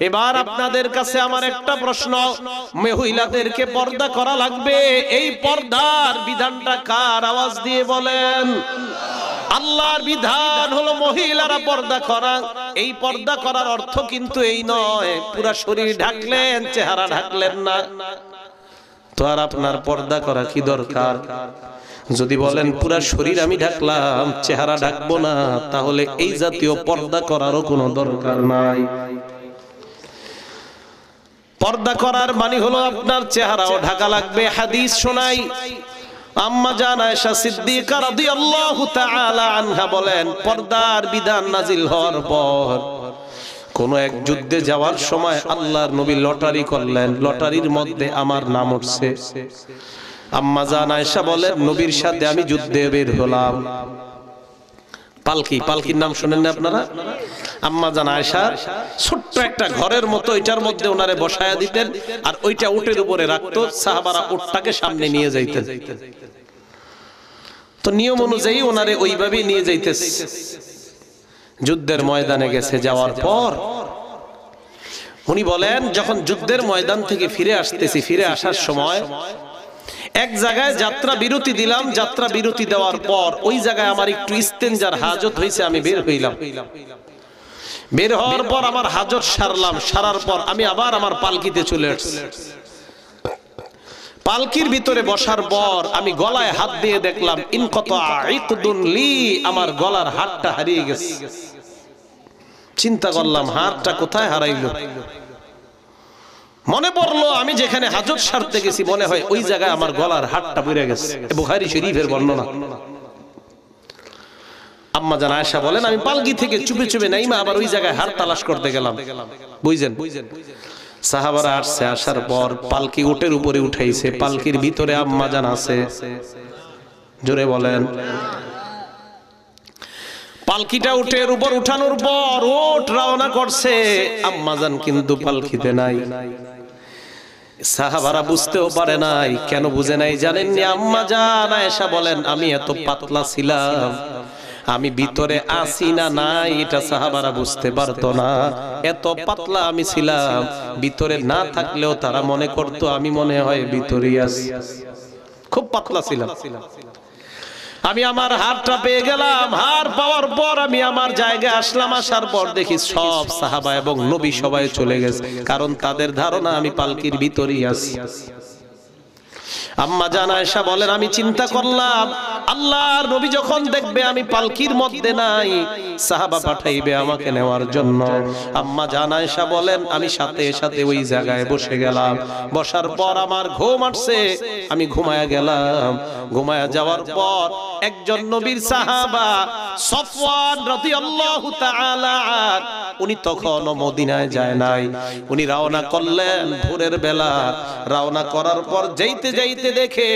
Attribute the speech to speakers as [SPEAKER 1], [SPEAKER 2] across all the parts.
[SPEAKER 1] এবার আপনাদের কাছে আমার একটা প্রশ্ন, মহিলাদেরকে পর্দা করা লাগবে, এই পর্দার বিধানটা কার? আওয়াজ দিয়ে বলেন। আল্লাহর বিধান হলো মহিলারা পর্দা করা। এই পর্দা করার অর্থ কিন্তু এই নয় পুরা শরীর ঢাকলেন, চেহারা ঢাকলেন না। তো আর আপনার পর্দা করা কি দরকার? যদি বলেন পুরা শরীর আমি ঢাকলাম, চেহারা ঢাকবো না, তাহলে এই জাতীয় পর্দা করারও কোনো দরকার নাই। পর্দা করার মানে হলো আপনার চেহারাও ঢাকা লাগবে। হাদিস শোনাই, আম্মা জান আয়েশা সিদ্দিকা রাদিয়াল্লাহু তাআলা আনহা বলেন, পর্দার বিধান নাজিল হওয়ার পর কোন এক যুদ্ধে যাওয়ার সময় আল্লাহর নবী লটারি করলেন, লটারির মধ্যে আমার নাম উঠছে। আম্মা জান আয়েশা বলেন, নবীর সাথে আমি যুদ্ধে বের হলাম। পালকি, পালকির নাম শুনেন না আপনারা? আম্মা জান আয়েশা ছোট্ট একটা ঘরের মতো, এটার মধ্যে ওনারে বসায়া দিতেন, আর ওইটা উটের উপরে রাখতো, সাহাবারা উটটাকে সামনে নিয়ে যাইতেন। তো নিয়ম অনুযায়ী ওনারে ওইভাবেই নিয়ে যাইতেছে। যুদ্ধের ময়দানে গেছে, যাওয়ার পর উনি বলেন, যখন যুদ্ধের ময়দান থেকে ফিরে আসতেছি, ফিরে আসার সময় এক জায়গায় যাত্রা বিরতি দিলাম। যাত্রা বিরতি দেওয়ার পর ওই জায়গায় আমার একটু ইস্তেঞ্জার হাজত হয়েছে, আমি বের হইলাম। বের হওয়ার পর আমার হাজত সারলাম, সারার পর আমি আবার আমার পালকিতে চলে আসছি। পালকির ভিতরে বসার পর আমি গলায় হাত দিয়ে দেখলাম, ইনকাতা ইকদুন লি, আমার গলার হাতটা হারিয়ে গেছে। চিন্তা করলাম, হাতটা কোথায় হারাইলো? মনে পড়লো আমি যেখানে হাজত সারতে গেছি, মনে হয় ওই জায়গায় আমার গলার হাতটা পড়ে গেছে। বুখারী শরীফের বর্ণনা। আম্মা জান আয়েশা বলেন, আমি পালকি থেকে চুপে চুপে নাইমা আবার ওই জায়গায় হাত তালাশ করতে গেলাম। বুঝছেন? সাহাবারা আসছে, আসার পর পালকি উটের উপরে উঠাইছে, পালকির ভিতরে আম্মা জান আছে। জোরে বলেন। পালকিটা উটের উপর উঠানোর পর উট রওনা করছে, আম্মা জান কিন্তু পালকিতে নাই। সাহাবারা বুঝতেও পারে নাই। কেন বুঝে নাই জানেননি? আম্মা জান আয়েশা বলেন, আমি এত পাতলা ছিলাম, আমি ভিতরে আছি না নাই এটা সাহাবারা বুঝতে পারতো না। এত পাতলা আমি ছিলাম, ভিতরে না থাকলেও তারা মনে করতো আমি মনে হয় ভিতরেই আছি। খুব পাতলা ছিলাম। আমি আমার হাতটা পেয়ে গেলাম। হাত পাওয়ার পর আমি আমার জায়গায় আসলাম। আসার পর দেখি সব সাহাবা এবং নবী সবাই চলে গেছে, কারণ তাদের ধারণা আমি পালকির ভিতরেই আছি। আম্মা জান আয়েশা বলেন, আমি চিন্তা করলাম আল্লাহর নবী যখন দেখবে আমি পালকির মধ্যে নাই, সাহাবা পাঠাইবে আমাকে নেওয়ার জন্য। আম্মা জান আয়েশা বলেন, আমি সাথে সাথে ওই জায়গায় বসে গেলাম। বসার পর আমার ঘুম আসছে, আমি ঘুমায়া গেলাম। ঘুমায়া যাওয়ার পর একজন নবীর সাহাবা সফওয়ান রাদিয়াল্লাহু তাআলা, উনি তখনও মদিনায় যায় নাই। উনি রওনা করলেন ভোরের বেলা। রওনা করার পর যাইতে যাইতে দেখে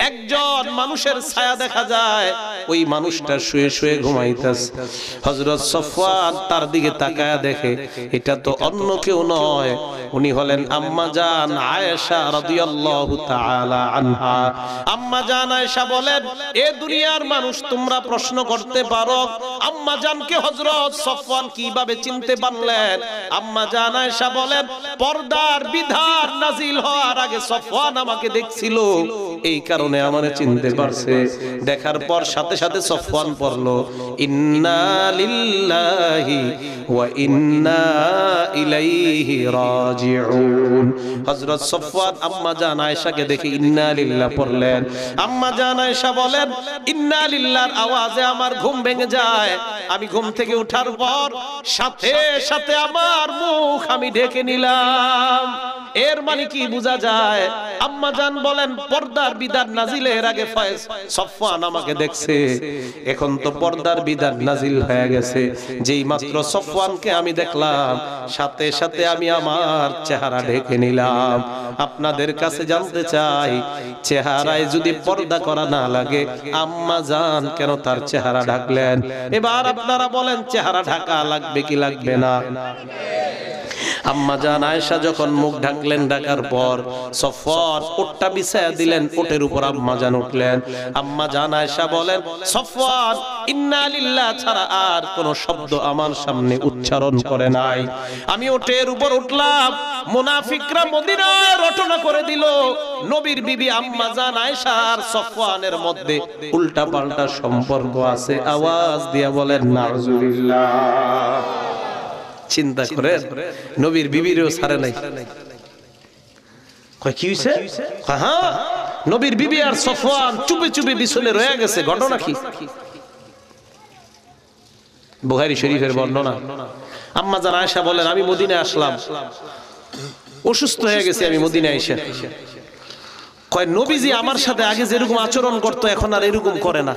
[SPEAKER 1] একজন মানুষের ছায়া দেখা যায়, ওই মানুষটা শুয়ে শুয়ে ঘুমাইতেছে। হযরত সফওয়ান তার দিকে তাকায়া দেখে এটা তো অন্য কেউ নয়, উনি হলেন আম্মা জান আয়েশা রাদিয়াল্লাহু তাআলা আনহা। আম্মা জান আয়েশা বলেন, এ দুনিয়ার মানুষ তোমরা প্রশ্ন করতে পারো আম্মা জানকে হযরত সফওয়ান কিভাবে চিনতে পারলেন? আম্মা জান আয়েশা বলেন, পর্দার বিধান নাজিল হওয়ার আগে সফওয়ান আমাকে দেখছিল, এই কারণে আমারে চিনতে পারছে। দেখার পর সাথে সাথে সফওয়ান পড়লো, ইন্না লিল্লাহি ওয়া ইন্না ইলাইহি রাজিউন। হযরত সফওয়ান আম্মা জান আয়েশাকে দেখে ইন্না লিল্লাহ পড়লেন। আম্মা জান আয়েশা বলেন, ইন্না লিল্লাহর আওয়াজে আমার ঘুম ভেঙে যায়। আমি ঘুম থেকে ওঠার পর সাথে সাথে আমার মুখ আমি ঢেকে নিলাম। এর মানে কি বোঝা যায়? আম্মা জান বলেন, পর্দার বিধান নাজিলের আগে সফওয়ান আমাকে দেখছে, এখন তো পর্দার বিধান নাজিল হয়ে গেছে। যেই মাত্র সফওয়ানকে আমি দেখলাম, সাথে সাথে আমি আমার চেহারা ঢেকে নিলাম। আপনাদের কাছে জানতে চাই, চেহারায় যদি পর্দা করা না লাগে, আম্মা জান কেন তার চেহারা ঢাকলেন? এবার আপনারা বলেন, চেহারা ঢাকা লাগবে কি লাগবে না? আম্মা জান আয়েশা যখন মুখ ঢাকলেন, ঢাকার পর সফওয়ান উটটা বিছায়া দিলেন, উটের উপর আম্মা জান উঠলেন। আম্মা জান আয়েশা বলেন, সফওয়ান ইন্না লিল্লাহ ছাড়া আর কোন শব্দ আমার সামনে উচ্চারণ করে নাই। আমি উটের উপর উঠলাম, মুনাফিকরা মদিনায় রটনা করে দিল নবীর বিবি আম্মা জান আয়েশা আর সফওয়ানের মধ্যে উল্টা পাল্টা সম্পর্ক আছে। আওয়াজ দিয়া বলেন নাউজুবিল্লাহ। চিন্তা করেন, নবীর বিবিরও ছাড়ে নাই। কয় কি হইছে? হ্যাঁ, নবীর বিবি আর সফওয়ান চুপে চুপে বিছনে রয়ে গেছে। ঘটনা কি? বুখারী শরীফের বর্ণনা। আম্মা জান আয়েশা বলেন, আমি মদিনায় আসলাম, অসুস্থ হয়ে গেছি আমি মদিনায় এসে। কয় নবীজি আমার সাথে আগে যেরকম আচরণ করতো এখন আর এরকম করে না।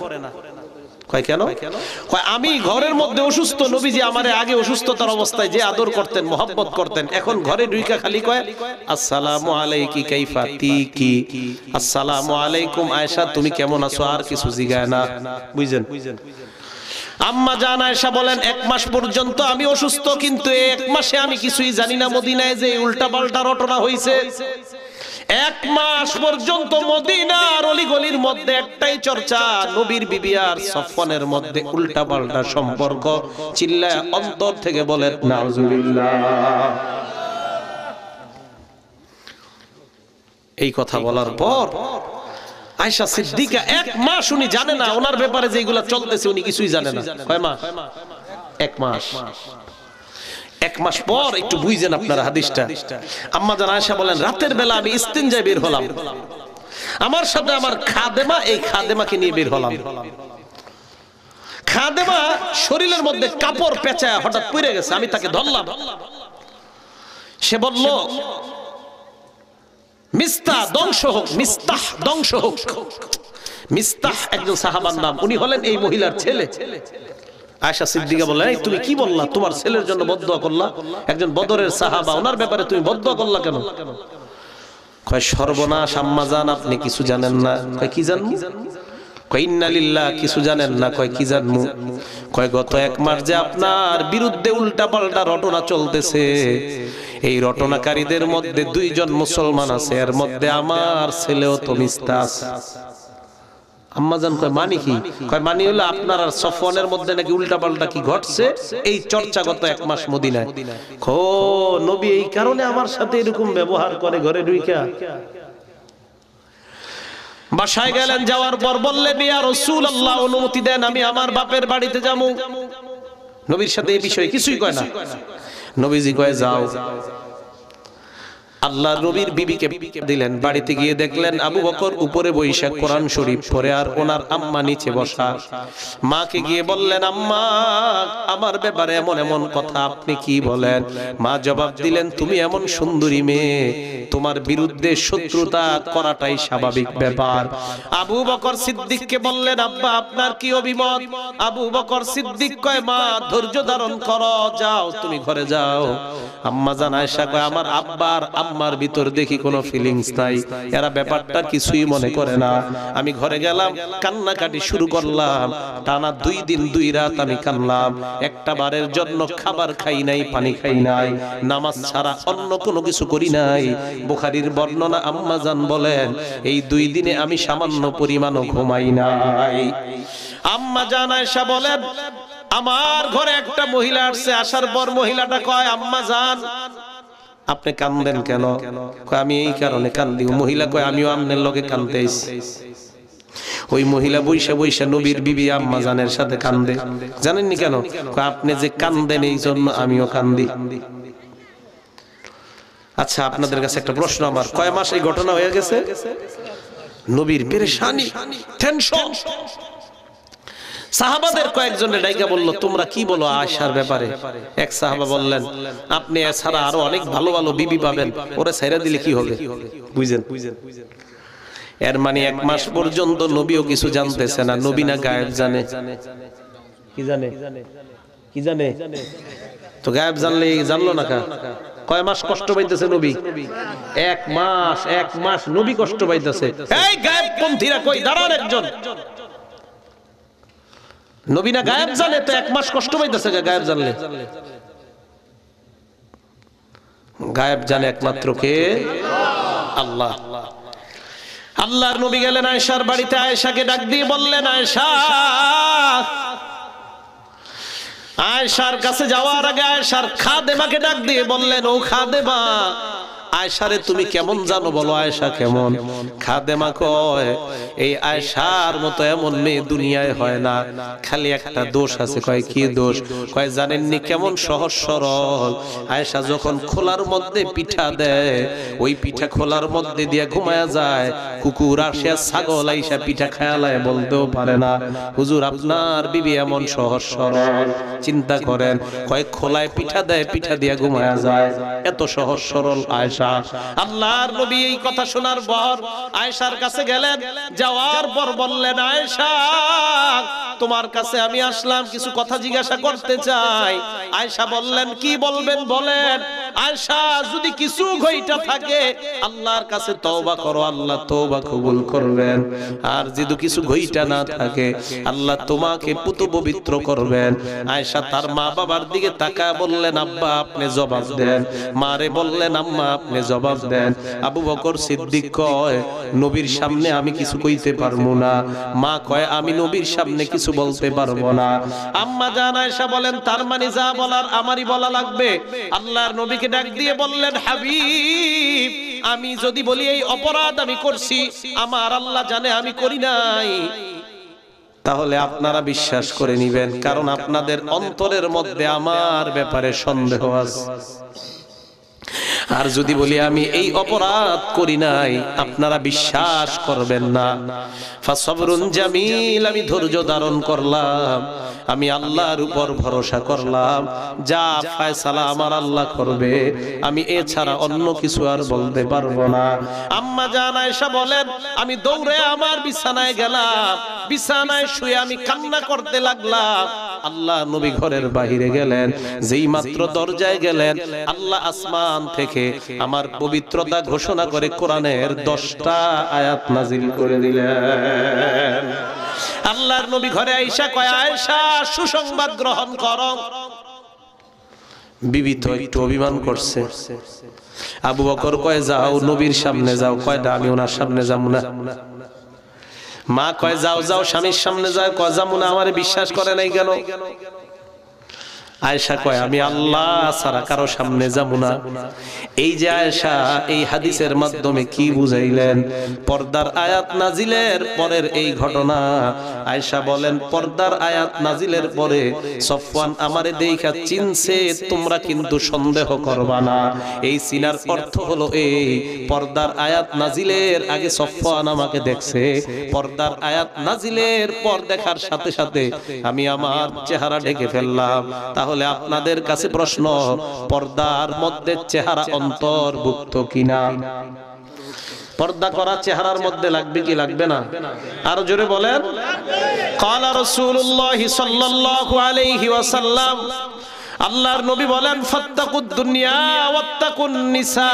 [SPEAKER 1] কয় কেন? কয় আমি ঘরের মধ্যে অসুস্থ, নবীজি আমারে আগে অসুস্থতার অবস্থায় যে আদর করতেন, মহব্বত করতেন, এখন ঘরে ঢুইকা খালি কয় আসসালামু আলাইকি কাইফা তিকি, আসসালামু আলাইকুম আয়েশা তুমি কেমন আছো, আর কিছু জিগায় না। বুঝছেন? আম্মা জান আয়েশা বলেন, 1 মাস পর্যন্ত আমি অসুস্থ, কিন্তু 1 মাসে আমি কিছুই জানি না মদিনায় যে উল্টা পাল্টা রটনা হইছে। 1 মাস পর্যন্ত মদিনার অলিগলির মধ্যে একটাই চর্চা, নবীর বিবি আর সফওয়ানের মধ্যে উল্টা পাল্টা সম্পর্ক। চিল্লায় অন্তর থেকে বলেন নাউজুবিল্লাহ। এই কথা বলার পর আয়েশা সিদ্দিকা 1 মাস উনি জানে না ওনার ব্যাপারে যেগুলা চলতেছে, উনি কিছুই জানে না। কয় মাস? 1 মাস। 1 মাস পর একটু বুঝেন আপনারা হাদিসটা। আম্মা জান আয়েশা বলেন, রাতের বেলা আমি ইস্তিনজায় বের হলাম, আমার সাথে আমার খাদেমা, এই খাদেমাকে নিয়ে বের হলাম। খাদেমা শরীরের মধ্যে কাপড় পেঁচায় হঠাৎ পড়ে গেছে, আমি তাকে ধরলাম। সে বলল, মিস্তাহ ধ্বংস হোক, মিস্তাহ ধ্বংস হোক। মিস্তাহ একজন সাহাবার নাম, উনি হলেন এই মহিলার ছেলে। আয়েশা সিদ্দিকা বলেন, এই তুমি কি বললা? তোমার ছেলের জন্য বদদুয়া করলা? একজন বদরের সাহাবা, ওনার ব্যাপারে তুমি বদদুয়া করলা কেন? কয় সর্বনাশ আম্মা জান, আপনি কিছু জানেন না। কয় কি জানমু? কয় ইন্না লিল্লাহ, কিছু জানেন না? কয় কি জানমু? কয় গত 1 মাস যে আপনার বিরুদ্ধে উল্টা পাল্টা রটনা চলতেছে, এই রটনাকারীদের মধ্যে 2 জন মুসলমান আছে, এর মধ্যে আমার ছেলেও তো মিস্তাহ আছে। আম্মা জান কয় মানি কি? কয় মানি হলো আপনার আর সফওয়ানের মধ্যে নাকি উল্টা পাল্টা কি ঘটছে, এই চর্চা গত 1 মাস মদিনায়। খো নবী এই কারণে আমার সাথে এরকম ব্যবহার করে ঘরে ঢুইকা। বাসায় গেলেন, যাওয়ার পর বললেন, ইয়া রাসূলুল্লাহ অনুমতি দেন আমি আমার বাপের বাড়িতে যাবো। নবীর সাথে এই বিষয়ে কিছুই কয় না। নবীজি কয় যাও। আল্লাহ নবীর বিবিকে দিলেন, বাড়িতে গিয়ে দেখলেন আবু বকর উপরে বৈশা কোরআন শরীফ পড়ে আর ওনার আম্মা নিচে বসা। মাকে গিয়ে বললেন, আম্মা আমার ব্যাপারে এমন এমন কথা আপনি কি বলেন? মা জবাব দিলেন, তুমি এমন সুন্দরী মেয়ে, তোমার বিরুদ্ধে শত্রুতা করাটাই স্বাভাবিক ব্যাপার। আবু বকর সিদ্দিককে বললেন, আব্বা আপনার কি অভিমত? আবু বকর সিদ্দিক কয়, মা ধৈর্য ধারণ করো, যাও তুমি ঘরে যাও। আম্মা জান আয়েশা কয়, আমার আব্বার আম্মার ভিতর দেখি কোনো ফিলিংস নাই, এরা ব্যাপারটা কিছুই মনে করে না। আমি ঘরে গেলাম, কান্নাকাটি শুরু করলাম, টানা 2 দিন 2 রাত আমি কানলাম। একটা বারের জন্য খাবার খাই নাই, পানি খাই নাই, নামাজ ছাড়া অন্য কোনো কিছু করি নাই। বুখারীর বর্ণনা, আম্মা জান বলেন, এই 2 দিনে আমি সামান্য পরিমাণও ঘুমাই নাই। আম্মা জান আয়েশা বলেন, আমার ঘরে একটা মহিলা আসছে, আসার পর মহিলাটা কয়, আম্মা জান আপনি কান্দেন কেন? কয় আমি এই কারণে কান্দি। মহিলা কয়, আমিও আপনার লগে কান্দতে আইছি। ওই মহিলা বৈশা বৈশা নবীর বিবি আম্মা জানের সাথে কান্দে। জানেননি কেন? কয় আপনি যে কান্দেন এই জন্য আমিও কান্দি। আচ্ছা আপনাদের কাছে একটা প্রশ্ন আমার, কয় মাস এই ঘটনা হয়ে গেছে? নবীর পেরেশানি, টেনশন। সাহাবাদের কয়েকজনে ডাইকা বলল, তোমরা কি বলো আয়েশার ব্যাপারে? এক সাহাবা বললেন, আপনি এছাড়া আরো অনেক ভালো ভালো বিবি পাবেন, ওরে ছাইরা দিলে কি হবে? বুঝেন? এর মানে 1 মাস পর্যন্ত নবীও কিছু জানতেছে না। নবী না গায়েব জানে? কি জানে? কি জানে? তো গায়েব জানলে জানলো না কা? কয় মাস কষ্ট পাইতেছে নবী? 1 মাস। 1 মাস নবী কষ্ট পাইতেছে। এই গায়েব পন্থীরা কই, দাঁড়ান একজন। নবী না গায়েব জানে, তো 1 মাস কষ্ট পাইতেছে গায়েব জানলে? গায়েব জানে একমাত্র কে? আল্লাহ। আল্লাহর নবী গেলেন আয়েশার বাড়িতে, আয়েশাকে ডাক দিয়ে বললেন, আয়েশা। আয়েশার কাছে যাওয়ার আগে আয়েশার খাদেমাকে ডাক দিয়ে বললেন, ও খাদেমা, আয়েশারে তুমি কেমন জানো বলো? আয়েশা কেমন? খাদেমা কয়, এই আয়েশার মতো এমন মেয়ে দুনিয়ায় হয় না, খালি একটা দোষ আছে। কয় কি দোষ? কয় জানেননি কেমন সহজ সরল। আয়েশা যখন খোলার মধ্যে পিঠা দেয়, ওই পিঠা খোলার মধ্যে দিয়ে ঘুমায়া যায়, কুকুর আসে ছাগল আইসা পিঠা খায়ালায় বলতেও পারে না হুজুর আপনার বিবি এমন সহজ সরল। চিন্তা করেন, কয় খোলায় পিঠা দেয়, পিঠা দিয়ে ঘুমায়া যায়, এত সহজ সরল আয়েশা। আল্লাহর নবী এই কথা শোনার পর আয়েশার কাছে গেলেন, যাওয়ার পর বললেন, আয়েশা তোমার কাছে আমি আসলাম, কিছু কথা জিজ্ঞাসা করতে চাই। আয়েশা বললেন, কি বলবেন বলেন। আয়েশা, যদি কিছু ঘইটা থাকে আল্লাহর কাছে তওবা করো, আল্লাহ তওবা কবুল করবেন। আর যদি কিছু ঘইটা না থাকে আল্লাহ তোমাকে পুত পবিত্র করবেন। আয়েশা তার মা বাবার দিকে তাকায় বললেন, আব্বা আপনি জবাব দেন। মারে বললেন, আম্মা আপনি জবাব দেন। আবু বকর সিদ্দিক কয়, নবীর সামনে আমি কিছু কইতে পারবো না। মা কয়, আমি নবীর সামনে কিছু বলতে পারবো না। আম্মা জান আয়েশা বলেন, তার মানে যা বলার আমারই বলা লাগবে। আল্লাহর নবীকে ডাক দিয়ে বললেন, হাবিব, আমি যদি বলি এই অপরাধ আমি করছি, আমার আল্লাহ জানে আমি করি নাই, তাহলে আপনারা বিশ্বাস করে নিবেন, কারণ আপনাদের অন্তরের মধ্যে আমার ব্যাপারে সন্দেহ আছে। আর যদি বলি আমি এই অপরাধ করি নাই, আপনারা বিশ্বাস করবেন না। ফাসবরুন জামিল, আমি ধৈর্য ধারণ করলাম, আমি আল্লাহর উপর ভরসা করলাম, যা ফয়সালা আমার আল্লাহ করবে, আমি এছাড়া অন্য কিছু আর বলতে পারবো না। আম্মা জান আয়েশা বলেন, আমি দৌড়ে আমার বিছানায় গেলাম, বিছানায় শুয়ে আমি কান্না করতে লাগলাম। আল্লাহ নবী ঘরের বাহিরে গেলেন, যেই মাত্র দরজায় গেলেন, আল্লাহ আসমান থেকে আমার পবিত্রতা ঘোষণা করে কোরআনের 10টা আয়াত নাজিল করে দিলেন। আল্লাহর নবী ঘরে আয়েশা কয়, আয়েশা সুসংবাদ গ্রহণ করো। বিবি তো একটু অভিমান করছে। আবু বকর কয়, যাও নবীর সামনে যাও। কয় না, আমি ওনার সামনে যাবো না। মা কয়, যাও যাও স্বামীর সামনে যাও। কয় যাবো না, আমারে বিশ্বাস করে নাই কেন? আয়েশা কয়, আমি আল্লাহ ছাড়া কারো সামনে যাব না। এই যে আয়েশা এই হাদিসের মাধ্যমে কি বুঝাইলেন? পর্দার আয়াত নাজিলের পরের এই ঘটনা। আয়েশা বলেন, পর্দার আয়াত নাজিলের পরে সফওয়ান আমারে দেখা চিনছে, তোমরা কিন্তু সন্দেহ করবা না। এই চিনার অর্থ হলো এই, পর্দার আয়াত নাজিলের আগে সফওয়ান আমাকে দেখছে, পর্দার আয়াত নাজিলের পর দেখার সাথে সাথে আমি আমার চেহারা ঢেকে ফেললাম। তাহলে আপনাদের কাছে প্রশ্ন, পর্দার মধ্যে চেহারা অন্তর্ভুক্ত কিনা? পর্দা করা চেহারার মধ্যে লাগবে কি লাগবে না? আরো জোরে বলেন। ক্বালা রাসূলুল্লাহ সাল্লাল্লাহু আলাইহি ওয়াসাল্লাম, আল্লাহর নবী বলেন, ফাত্তাকুদ দুনিয়া ওয়াত্তাকুন নিসা,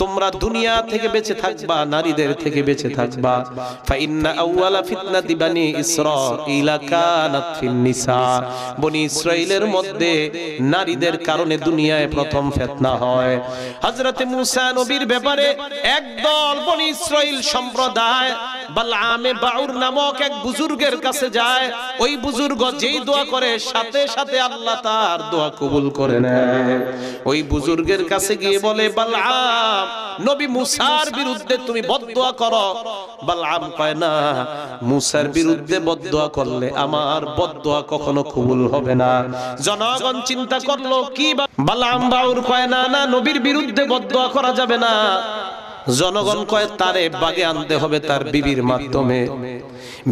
[SPEAKER 1] তোমরা দুনিয়া থেকে বেঁচে থাকবা, নারীদের থেকে বেঁচে থাকবা। ফাইন্না আউওয়ালা ফিতনাতি বানি ইসরাঈল কানাত ফিন নিসা, বনি ইসরাইলের মধ্যে নারীদের কারণে দুনিয়ায় প্রথম ফিতনা হয়। হযরতে মূসা নবীর ব্যাপারে একদল বনি ইসরাইল সম্প্রদায় বালআমে বাউর নামক এক বুজুর্গের কাছে যায়। ওই বুজুর্গ যেই দোয়া করে সাথে সাথে আল্লাহ তার দোয়া কবুল করে নেয়। ওই বুজুর্গের কাছে গিয়ে বলে, বালআম, নবী মুসার বিরুদ্ধে তুমি বদদোয়া করো। বালআম কয়, না, মুসার বিরুদ্ধে বদদোয়া করলে আমার বদদোয়া কখনো কবুল হবে না। জনগণ চিন্তা করলো কি, বালআম বাউর কয়, না না, নবীর বিরুদ্ধে বদদোয়া করা যাবে না। জনগণ কয়, তারে বাগে আনতে হবে তার বিবির মাধ্যমে।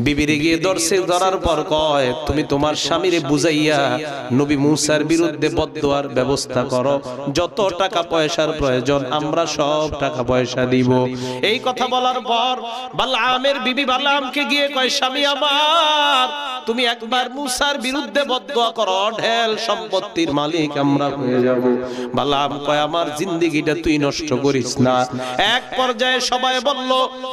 [SPEAKER 1] বিবিরে গিয়ে ধরার পর কয়, তুমি তোমার স্বামীরে বুঝাইয়া নবী মুসার বিরুদ্ধে বদদোয়ার ব্যবস্থা করো, যত টাকা পয়সার প্রয়োজন আমরা সব টাকা পয়সা দিব। এই কথা বলার পর বালআমের বিবি বালআমকে গিয়ে কয়, স্বামী আমার, তুমি একবার মূসার বিরুদ্ধে বদদোয়া করো, ঢেল সম্পত্তির মালিক আমরা হয়ে যাব। বালাম কয় আমার জিন্দেগিটা তুই নষ্ট করিস না। এক পর্যায়ে সবাই বলল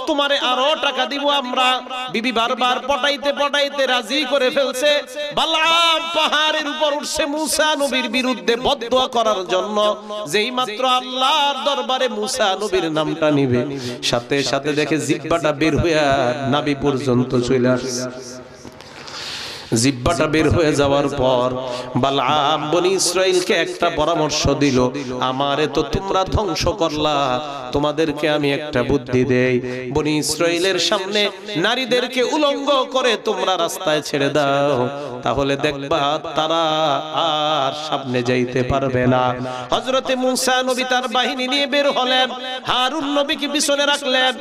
[SPEAKER 1] তোমারে আরো টাকা দিব আমরা। বিবি বারবার পটাইতে পটাইতে রাজি করে ফেলছে। বালাম পাহাড়ের উপর উঠছে মূসা নবীর বিরুদ্ধে বদদোয়া করার জন্য। যেই মাত্র আল্লাহর দরবারে মূসা নবীর নামটা নিবে, সাথে সাথে দেখে জিহ্বাটা বের হয়ে নাভি পর্যন্ত চলে আসছে। জিহ্বাটা বের হয়ে যাওয়ার পর বালআম বনি ইসরাইলকে একটা পরামর্শ দিল, আমারে তো তোমরা ধ্বংস করলা, তোমাদেরকে আমি একটা বুদ্ধি দেই। বনি ইসরাইলের সামনে নারীদেরকে উলঙ্গ করে তোমরা রাস্তায় ছেড়ে দাও, তাহলে দেখবা তারা আর সামনে যাইতে পারবে না। হযরতে মূসা নবী তার বাহিনী নিয়ে বের হলেন, হারুন নবীকে পিছনে রাখলেন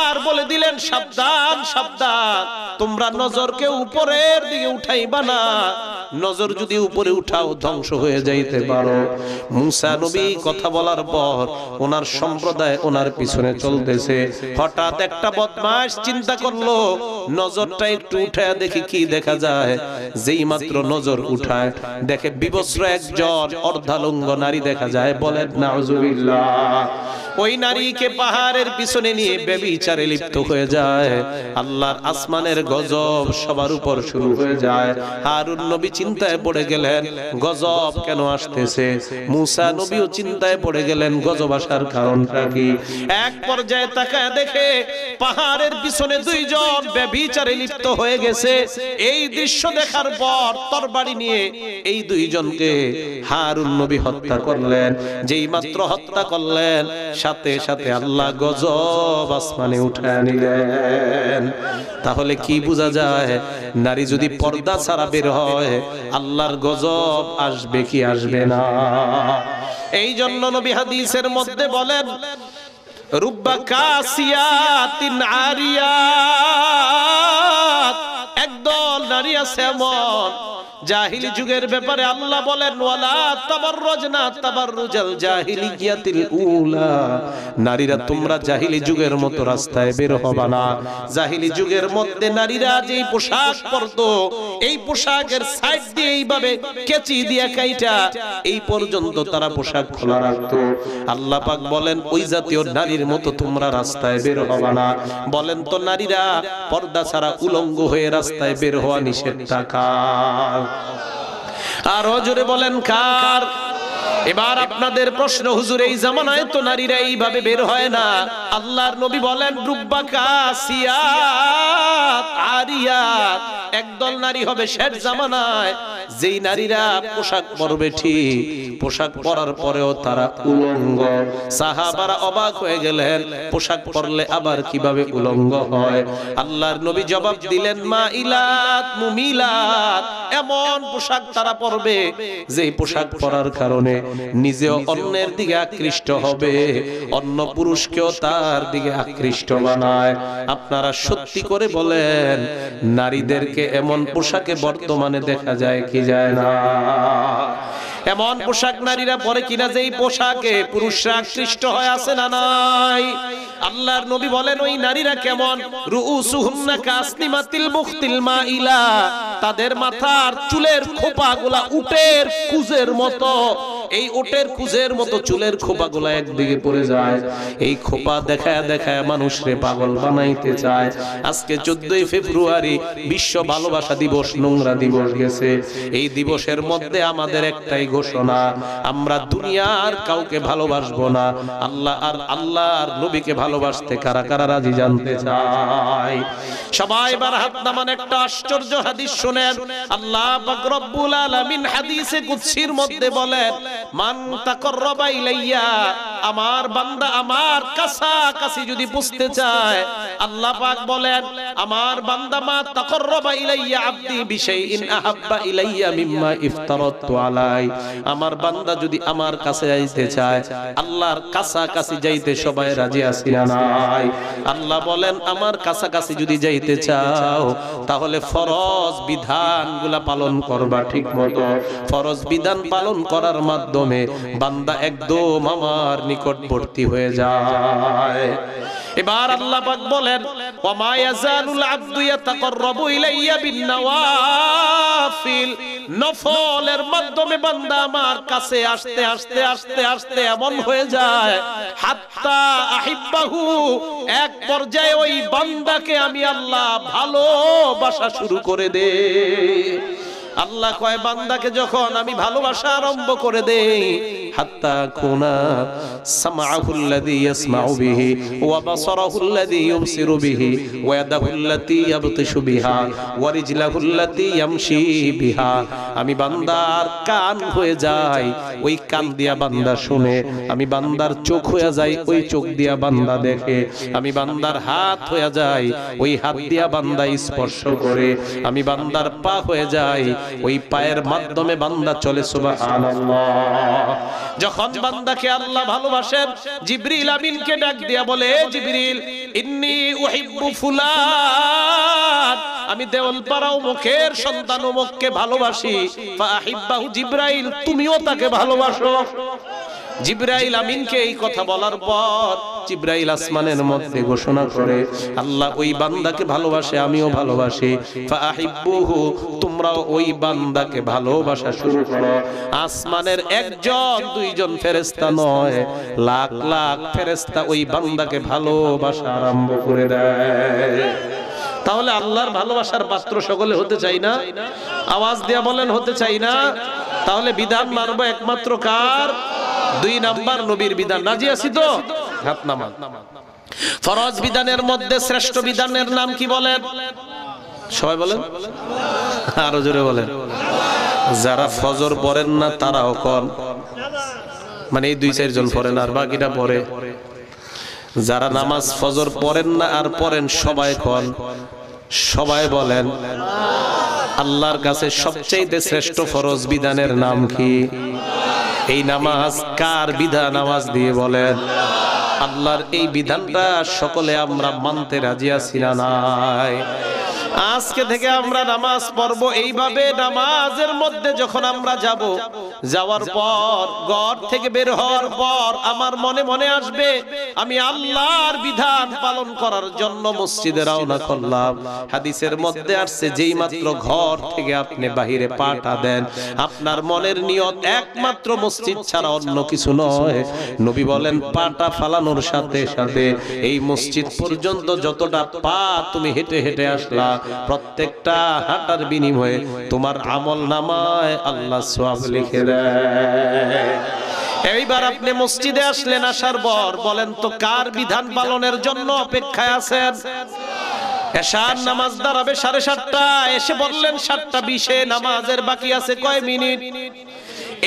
[SPEAKER 1] আর বলে দিলেন সাবধান সাবধান, তোমরা নজরকে উপরের দিকে উঠাইবা না, নজর যদি উপরে উঠাও ধ্বংস হয়ে যাইতে পারো। মূসা নবী কথা বলার পর ওনার সম্প্রদায় ওনার পিছনে চলতেছে। হঠাৎ একটা বদমাশ চিন্তা করলো নজরটা একটু উঠায় দেখি কি দেখা যায়। যেই মাত্র নজর উঠায় দেখে বিবস্ত্র একজন অর্ধালঙ্গ নারী দেখা যায়। বলেন নাউজুবিল্লাহ। ওই নারীকে পাহাড়ের পিছনে নিয়ে ব্যভিচারে লিপ্ত হয়ে যায়। আল্লাহর আসমানের গজব সবার উপর শুরু হয়ে যায়। হারুন নবী চিন্তায় পড়ে গেলেন গজব কেন আসতেছে। মূসা নবীও চিন্তায় পড়ে গেলেন গজব আসার কারণটা কি। এক পর্যায়ে তাকায় দেখে পাহাড়ের পিছনে দুইজন ব্যভিচারে লিপ্ত হয়ে গেছে। এই দৃশ্য দেখার পর তরবারি নিয়ে এই দুইজনকে হারুন নবী হত্যা করলেন। যেই মাত্র হত্যা করলেন সাথে সাথে আল্লাহ গজব আসমানে উঠায় নিলেন। তাহলে কি বোঝা যায়, নারী যদি পর্দা ছাড়া বের হয় আল্লাহর গজব আসবে কি আসবে না। এই জন্য নবী হাদিসের মধ্যে বলেন রুব্বা কাসিয়াতিন আরিয়াত, একদল নারী আছে এমন জাহিলি যুগের ব্যাপারে আল্লাহ বলেন ওয়ালা তাবাররুজনা তাবাররুজাল জাহিলিয়াতিল উলা, নারীরা তোমরা জাহিলি যুগের মতো রাস্তায় বের হবে না। জাহিলি যুগের মধ্যে নারীরা যেই পোশাক পরতো এই পোশাকের সাইড দিয়ে এইভাবে কেচি দিয়ে কাইটা এই পর্যন্ত তারা পোশাক খোলা রাখতো। আল্লাহ পাক বলেন ওই জাতীয় নারীর মতো তোমরা রাস্তায় বের হবে না। বলেন তো নারীরা পর্দা ছাড়া উলঙ্গ হয়ে রাস্তায় বের হওয়া নিষেধ কার? আরো জোরে বলেন কার? এবার আপনাদের প্রশ্ন, হুজুর এই জামানায় তো নারীরা এইভাবে বের হয় না। আল্লাহর নবী বলেন রুব্বা কাসিয়াত আরিয়াত, একদল নারী হবে শেষ জামানায় যেই নারীরা পোশাক পরবে ঠিক, পোশাক পরার পরেও তারা উলঙ্গ। সাহাবারা অবাক হয়ে গেলেন পোশাক পরলে আবার কিভাবে উলঙ্গ হয়। আল্লাহর নবী জবাব দিলেন মাইলাত মুমিলাত, এমন পোশাক তারা পরবে যেই পোশাক পরার কারণে নিজেও অন্যের দিকে আকৃষ্ট হবে, অন্য পুরুষকেও তার দিকে আকৃষ্ট বানায়। আপনারা সত্যি করে বলেন নারীদেরকে এমন পোশাকে বর্তমানে দেখা যায় কি যায় না? এমন পোশাক নারীরা পরে কিনা যেই পোশাকে পুরুষরা আকৃষ্ট হয় আছে না নাই? আল্লাহর নবী বলেন ওই নারীরা কেমন, রুউসুহুন্না কাসনিমাতিল মুখতিল মাইলা, তাদের মাথার চুলের খোপাগুলা উটের কুজের মতো। এই উটের কুজের মতো চুলের খোপাগুলা একদিকে পড়ে যায়। এই খোপা দেখায় দেখায় মানুষরে পাগল বানাইতে চায়। আজকে 14ই ফেব্রুয়ারি বিশ্ব ভালোবাসা দিবস, নোংরা দিবস গেছে। এই দিবসের মধ্যে আমাদের একটাই ঘোষণা, আমরা দুনিয়ার কাউকে ভালোবাসবো না, আল্লাহ আর আল্লাহর নবীকে ভালোবাসতে কারা কারা রাজি জানতে চাই? সবাই এবার হাত নামান। একটা আশ্চর্য হাদিস শুনেন। আল্লাহ পাক রব্বুল আলামিন হাদিসে কুদসির মধ্যে বলেন মান তাকাররাবা ইলাইয়া, আমার বান্দা আমার কাছাকাছি যদি বুঝতে চায়, আল্লাহ পাক বলেন আমার বান্দা মা তাকাররাবা ইলাইয়া আবদি বিশাইইন আহাব্বা ইলাইয়া মিম্মা ইফতারাতু আলাই, আমার বান্দা যদি আমার কাছে যাইতে চায়, আল্লাহর কাছাকাছি যাইতে সবাই রাজি আছি না নাই? আল্লাহ বলেন আমার কাছাকাছি যদি যাইতে চাও তাহলে ফরজ বিধানগুলা পালন করবা ঠিক মতো। ফরজ বিধান পালন করার মাধ্যমে বান্দা একদম আমার নিকটবর্তী হয়ে যায়। এবার আল্লাহ পাক বলেন ওয়া মা ইয়াজালুল আবদু ইয়াতাকাররাবু ইলাইয়া বিন-নওয়াফিল, নফলের মাধ্যমে বান্দা আমার কাছে আস্তে আস্তে আস্তে আস্তে এমন হয়ে যায় হাত্তা আহিব্বাহু, এক পর্যায়ে ওই বান্দাকে আমি আল্লাহ ভালোবাসা শুরু করে দেই। আল্লাহ কয় বান্দাকে যখন আমি ভালোবাসা আরম্ভ করে দেই, হাত্তা কুনা সামাউল্লাযী ইয়াসমাউ বিহি ওয়া বাসারাহুল্লাযী ইউবসিরু বিহি ওয়া ইয়াদাহুল্লাতী ইয়াবতিশু বিহা ওয়া রিজলাহুল্লাতী ইয়ামশি বিহা, আমি বান্দার কান হয়ে যাই, ওই কান দিয়া বান্দা শুনে, আমি বান্দার চোখ হয়ে যাই, ওই চোখ দিয়া বান্দা দেখে, আমি বান্দার হাত হয়ে যাই, ওই হাত দিয়া বান্দা স্পর্শ করে, আমি বান্দার পা হয়ে যাই, ওই পায়ের মাধ্যমে বান্দা চলে। সুবহানাল্লাহ। যখন বান্দাকে আল্লাহ ভালোবাসেন, জিবরিল আমিনকে ডাক দিয়া বলে, জিবরিল ইন্নী উহিব্বু ফুলান, আমি দেওয়ালপাড়া মুখের সন্তান মুখকে ভালোবাসি, ফাহিব্বাহু জিবরাইল, তুমিও তাকে ভালোবাসো। জিবরাইল আমিনকে এই কথা বলার পর জিবরাইল আসমানের মধ্যে ঘোষণা করে, আল্লাহ ওই বান্দাকে ভালোবাসে, আমিও ভালোবাসি, ফাহিব্বুহু, তোমরাও ওই বান্দাকে ভালোবাসা শুরু করো। আসমানের একজন দুইজন ফেরেশতা নয়, লাখ লাখ ফেরেশতা ওই বান্দাকে ভালোবাসা আরম্ভ করে দেয়। তাহলে আল্লাহর ভালোবাসার পাত্র সকলে হতে চাই না? আওয়াজ দিয়া বলেন হতে চাই না? তাহলে বিধান মানবো একমাত্র কার? 2 নাম্বার নবীর বিধান। রাজি আছি তো? হাত নামান। ফরজ বিধানের মধ্যে শ্রেষ্ঠ বিধানের নাম কি বলেন? সবাই বলেন, আরো জোরে বলেন। যারা ফজর পড়েন না তারাও কোন, মানে এই 2-4 জন পড়েন আর বাকিটা পড়ে। যারা নামাজ ফজর পড়েন না আর পড়েন সবাই কোন, সবাই বলেন। আল্লাহর কাছে সবচেয়ে শ্রেষ্ঠ ফরজ বিধানের নাম কি? এই নামাজ কার বিধান? আওয়াজ দিয়ে বলেন। আল্লাহর এই বিধানটা সকলে আমরা মানতে রাজি আছি না নাই? আজকে থেকে আমরা নামাজ পড়বো এইভাবে। নামাজের মধ্যে যখন আমরা যাব, যাওয়ার পর ঘর থেকে বের হওয়ার পর আমার মনে মনে আসবে আমি আল্লাহর বিধান পালন করার জন্য মসজিদে রওনা করলাম। হাদিসের মধ্যে আসছে যেই মাত্র ঘর থেকে আপনি বাহিরে পাটা দেন, আপনার মনের নিয়ত একমাত্র মসজিদ ছাড়া অন্য কিছু নয়। নবী বলেন পাটা ফালানোর সাথে সাথে এই মসজিদ পর্যন্ত যতটা পা তুমি হেঁটে হেঁটে আসলা, প্রত্যেকটা হাঁটার বিনিময়ে তোমার আমল নামায় আল্লাহ সওয়াব লিখে দেয়। এইবার আপনি মসজিদে আসলেন, আসার পর বলেন তো কার বিধান পালনের জন্য অপেক্ষায় আছেন? এশার নামাজ দাঁড়াবে 7:30, এসে বললেন 7:20, নামাজের বাকি আছে কয় মিনিট?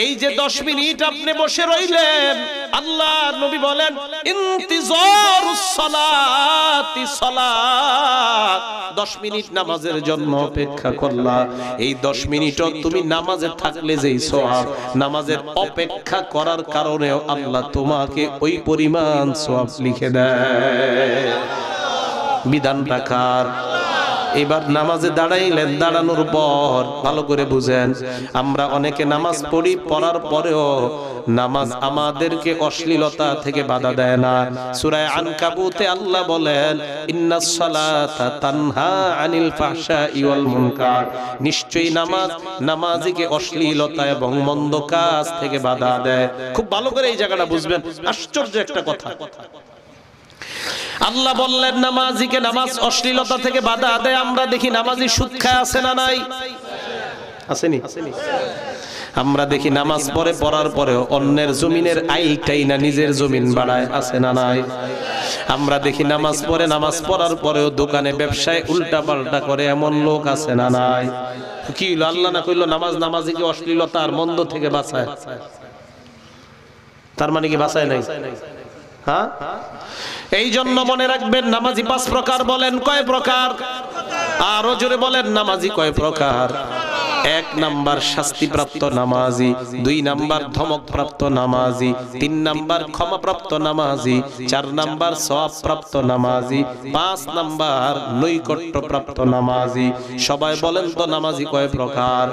[SPEAKER 1] এই যে 10 মিনিট আপনি বসে রইলেন, আল্লাহ নবী বলেন ইন্তিজারুস সালাতি সালাত, 10 মিনিট নামাজের জন্য অপেক্ষা করলা। এই 10 মিনিটও তুমি নামাজে থাকলে যেই সওয়াব, নামাজের অপেক্ষা করার কারণেও আল্লাহ তোমাকে ওই পরিমাণ সওয়াব লিখে দেয়। বিধানটা কার? এবার নামাজে দাঁড়াইলেন, দাঁড়ানোর পর ভালো করে বুঝেন, আমরা অনেকে নামাজ পড়ি, পড়ার পরেও নামাজ আমাদেরকে অশ্লীলতা থেকে বাধা দেয় না। সূরা আনকাবুতে আল্লাহ বলেন ইন্নাস সালাতা তানহা আনিল ফাহশাই ওয়াল মুনকার, নিশ্চয়ই নামাজ নামাজিকে অশ্লীলতা এবং মন্দ কাজ থেকে বাধা দেয়। খুব ভালো করে এই জায়গাটা বুঝবেন, আশ্চর্য একটা কথা। আল্লাহ বললেন নামাজিকে নামাজ অশ্লীলতা থেকে বাধা দেয়। আমরা দেখি নামাজি সুদ খায় আছে না নাই? আসেনি? আমরা দেখি নামাজ পড়ে, পড়ার পরেও অন্যের জমিনের আইলটাই না নিজের জমিন বাড়ায়, আছে না নাই? আমরা দেখি নামাজ পড়ে, নামাজ পড়ার পরেও দোকানে ব্যবসায় উল্টা পাল্টা করে, এমন লোক আছে না নাই? কি হলো? আল্লাহ না কইলো নামাজ নামাজিকে অশ্লীলতা আর মন্দ থেকে বাঁচায়? তার মানে কি বাঁচায় নাই? হ্যাঁ, এই জন্য মনে রাখবেন নামাজি 5 প্রকার। বলেন কয় প্রকার? আরো জোরে বলেন নামাজি কয় প্রকার? 1 নাম্বার শাস্তিপ্রাপ্ত নামাজি, 2 নাম্বার ধমকপ্রাপ্ত নামাজি, 3 নাম্বার ক্ষমাপ্রাপ্ত নামাজি, 4 নাম্বার সওয়াবপ্রাপ্ত নামাজি, 5 নাম্বার নৈকট্যপ্রাপ্ত নামাজি। সবাই বলেন তো নামাজি কয় প্রকার?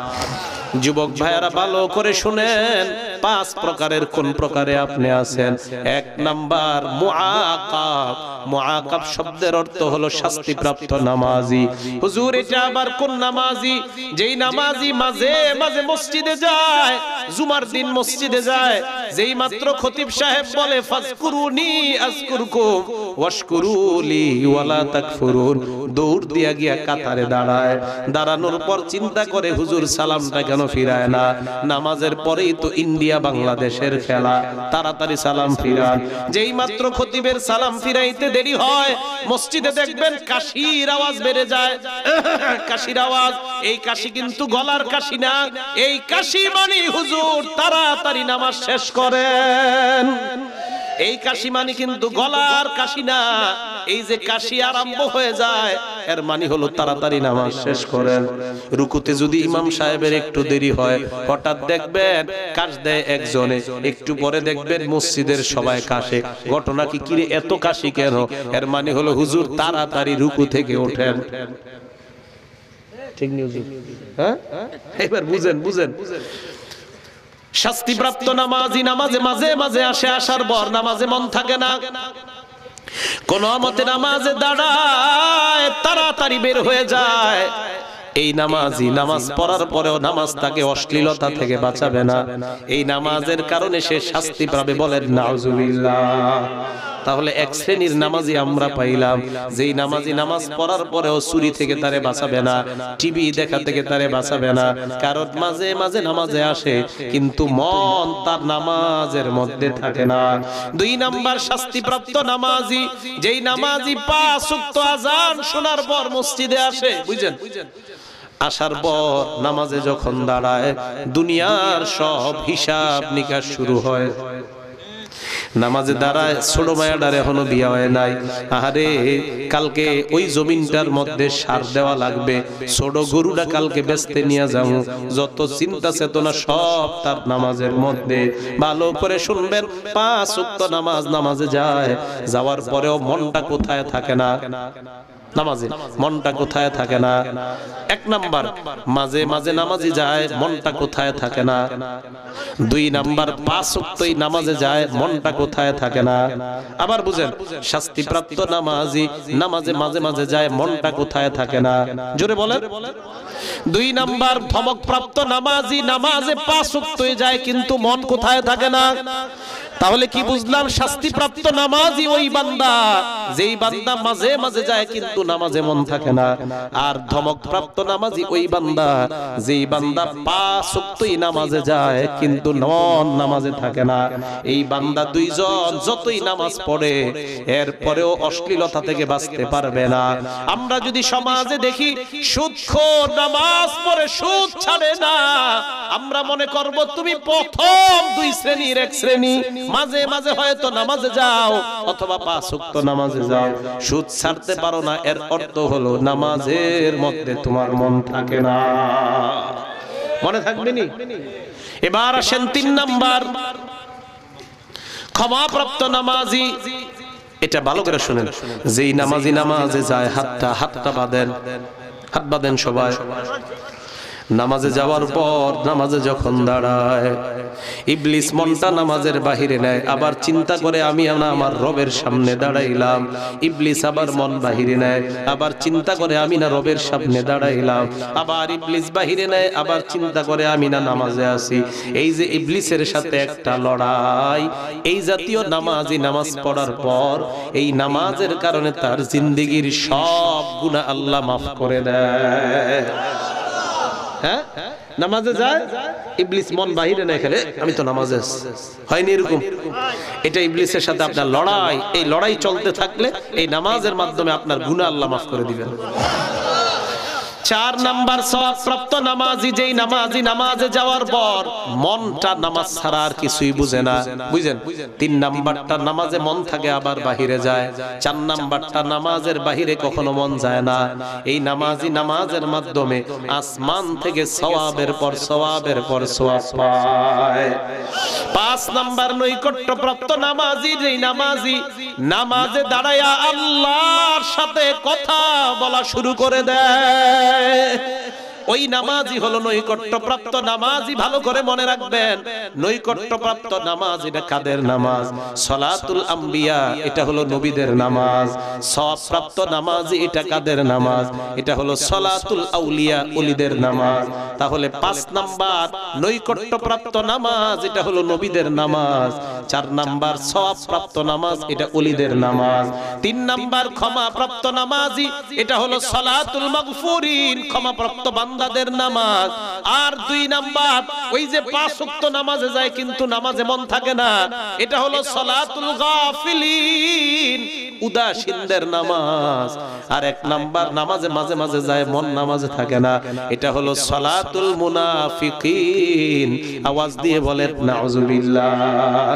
[SPEAKER 1] যুবক ভাইয়ারা ভালো করে শুনেন, পাঁচ প্রকারের কোন প্রকারে আপনি আছেন? এক নাম্বার মুআকাব। মুআকাব শব্দের অর্থ হলো শাস্তিপ্রাপ্ত নামাজি। হুজুর এটা আবার কোন নামাজি? যেই নামাজি মাঝে মাঝে মসজিদে যায়, জুমার দিন মসজিদে যায়, যেই মাত্র খতিব সাহেব বলে ফাজকুরুনি আযকুরকুম ওয়াশকুরুলি ওয়ালা তাকফুরুন, দৌড় দিয়া গিয়া কাতারে দাঁড়ায়। দাঁড়ানোর পর চিন্তা করে হুজুর সালামটা কেন ফিরায় না? নামাজের পরেই তো ইন্ডিয়া বাংলাদেশের খেলা, তাড়াতাড়ি সালাম ফিরান। যেই মাত্র খতিবের সালাম ফিরাইতে দেরি হয়, মসজিদে দেখবেন কাশির আওয়াজ বেড়ে যায়। কাশির আওয়াজ, এই কাশি কিন্তু গলার কাশি না, এই কাশি মানে হুজুর তাড়াতাড়ি নামাজ শেষ করেন। এই কাশি মানে কিন্তু গলার কাশি না, এই যে কাশি আরম্ভ হয়ে যায় এর মানে হলো তাড়াতাড়ি নামাজ শেষ করেন। রুকুতে যদি ইমাম সাহেবের একটু দেরি হয়, হঠাৎ দেখবেন কাশ দেয় একজনে, একটু পরে দেখবেন মসজিদের সবাই কাশে। ঘটনা কি, কিরে এত কাশি কেন? এর মানে হলো হুজুর তাড়াতাড়ি রুকু থেকে ওঠেন। ঠিক নিউজ, হ্যাঁ? এবার বুঝেন বুঝেন। শাস্তিপ্রাপ্ত নামাজি নামাজে মাঝে মাঝে আসে, আসার পর নামাজে মন থাকে না, কোন মতে নামাজে দাঁড়ায়, তাড়াতাড়ি বের হয়ে যায়। এই নামাজি নামাজ পড়ার পরেও নামাজ তাকে অশ্লীলতা থেকে বাঁচাবে না, এই নামাজের কারণে সে শাস্তি পাবে। বলেন নাউজুবিল্লাহ। তাহলে এক শ্রেণীর নামাজি আমরা পাইলাম, যেই নামাজি নামাজ পড়ার পরেও চুরি থেকে তারে বাঁচাবে না, টিভি দেখা থেকে তারে বাঁচাবে না, কারণ মাঝে মাঝে নামাজে আসে কিন্তু মন তার নামাজের মধ্যে থাকে না। দুই নাম্বার শাস্তিপ্রাপ্ত নামাজি, যেই নামাজি 5 ওয়াক্ত আযান শোনার পর মসজিদে আসে, বুঝেন, আসার পর নামাজে যখন দাঁড়ায় দুনিয়ার সব হিসাব নিকাশ শুরু হয়। নামাজে দাঁড়ায়, ছোট মায়াটার এখনো বিয়া হয় নাই, আরে কালকে ওই জমিনটার মধ্যে সার দেওয়া লাগবে, ছোট গরুটা কালকে বেচতে নিয়ে যাবো, যত চিন্তা চেতনা সব তার নামাজের মধ্যে। ভালো করে শুনবেন, 5 ওয়াক্ত নামাজ নামাজে যায়, যাওয়ার পরেও মনটা কোথায় থাকে না? নামাজে মনটা কোথায় থাকে না? এক নাম্বার মাঝে মাঝে নামাজে যায়, মনটা কোথায় থাকে না? দুই নাম্বার 5 ওয়াক্তই নামাজে যায়, মনটা কোথায় থাকে না? আবার বুঝেন, শাস্তিপ্রাপ্ত নামাজি নামাজে মাঝে মাঝে যায়, মনটা কোথায় থাকে না? জোরে বলেন। দুই নাম্বার ধমকপ্রাপ্ত নামাজি নামাজে 5 ওয়াক্তই যায় কিন্তু মন কোথায় থাকে না? তাহলে কি বুঝলাম? শাস্তিপ্রাপ্ত নামাজি ওই বান্দা, যেই বান্দা মাঝে মাঝে যায় কিন্তু নামাজে মন থাকে না। আর ধমকপ্রাপ্ত নামাজি ওই বান্দা, যেই বান্দা 5 ওয়াক্তই নামাজে যায় কিন্তু মন নামাজে থাকে না। এই বান্দা দুইজন যতই নামাজ পড়ে এরপরেও অশ্লীলতা থেকে বাঁচতে পারবে না। আমরা যদি সমাজে দেখি সুদখোর নামাজ পড়ে সুদ ছাড়ে না, আমরা মনে করব তুমি প্রথম 2 শ্রেণীর এক শ্রেণী, মাঝে মাঝে হয়তো নামাজে যাও অথবা 5 ওয়াক্ত নামাজে যাও, সুদ ছাড়তে পারো না, এর অর্থ হলো নামাজের মধ্যে তোমার মন থাকে না। মনে থাকবে নি? এবার আসেন 3 নাম্বার ক্ষমাপ্রাপ্ত নামাজি। এটা ভালো করে শুনেন, যেই নামাজি নামাজে যায় হাতটা বাঁধেন, হাত বাঁধেন সবাই। নামাজে যাওয়ার পর নামাজে যখন দাঁড়ায়, ইবলিস মনটা নামাজের বাহিরে নেয়, আবার চিন্তা করে আমি আমার রবের সামনে দাঁড়াইলাম। ইবলিস আবার মন বাহিরে নেয়, আবার চিন্তা করে আমি না রবের সামনে দাঁড়াইলাম। আবার ইবলিস বাহিরে নেয়, আবার চিন্তা করে আমি না নামাজে আছি। এই যে ইবলিসের সাথে একটা লড়াই, এই জাতীয় নামাজি নামাজ পড়ার পর এই নামাজের কারণে তার জিন্দেগির সব গুনাহ আল্লাহ মাফ করে দেয়। হ্যাঁ, নামাজে যায়, ইবলিস মন বাহিরে না, খেলে আমি তো নামাজে হয়নি এরকম। এটা ইবলিসের সাথে আপনার লড়াই, এই লড়াই চলতে থাকলে এই নামাজের মাধ্যমে আপনার গুনাহ আল্লাহ মাফ করে দিবেন। 4 নাম্বার সওয়াবপ্রাপ্ত নামাজি, যেই নামাজি নামাজে যাওয়ার পর মনটা নামাজ ছাড়া আর কিছুই বুঝে না, বুঝেন। 3 নাম্বারটা নামাজে মন থাকে আবার বাহিরে যায়। 4 নাম্বারটা নামাজের বাহিরে কখনো মন যায় না। এই নামাজি নামাজের মাধ্যমে আসমান থেকে সওয়াবের পর সওয়াবের পর সওয়াব পায়। 5 নাম্বার নৈকট্যপ্রাপ্ত নামাজি, যেই নামাজি নামাজে দাঁড়ায়া আল্লাহর সাথে কথা বলা শুরু করে দেয়। ওই নামাজই হলো নৈকট্যপ্রাপ্ত নামাজই। ভালো করে মনে রাখবেন, নৈকট্যপ্রাপ্ত নামাজ এটা কাদের নামাজ? সালাতুল আম্বিয়া, এটা হলো নবীদের নামাজ। সওয়াবপ্রাপ্ত নামাজ এটা কাদের নামাজ? এটা হলো সালাতুল আউলিয়া, ওলিদের নামাজ। তাহলে 5 নাম্বার নৈকট্যপ্রাপ্ত নামাজ, এটা হলো নবীদের নামাজ। 4 নাম্বার সওয়াবপ্রাপ্ত নামাজ, এটা ওলিদের নামাজ। 3 নাম্বার ক্ষমাপ্রাপ্ত নামাজি, এটা হলো সালাতুল মাগফুরিন, ক্ষমাপ্রাপ্ত বান্দাদের নামাজ। আর 2 নাম্বার ওই যে 5 ওয়াক্ত নামাজে যায় কিন্তু নামাজে মন থাকে না, এটা হলো সালাতুল গাফিলিন, উদাসীনদের নামাজ। আর 1 নাম্বার নামাজে মাঝে মাঝে যায় মন নামাজে থাকে না, এটা হলো সালাতুল মুনাফিকিন। আওয়াজ দিয়ে বলেন নাউজুবিল্লাহ।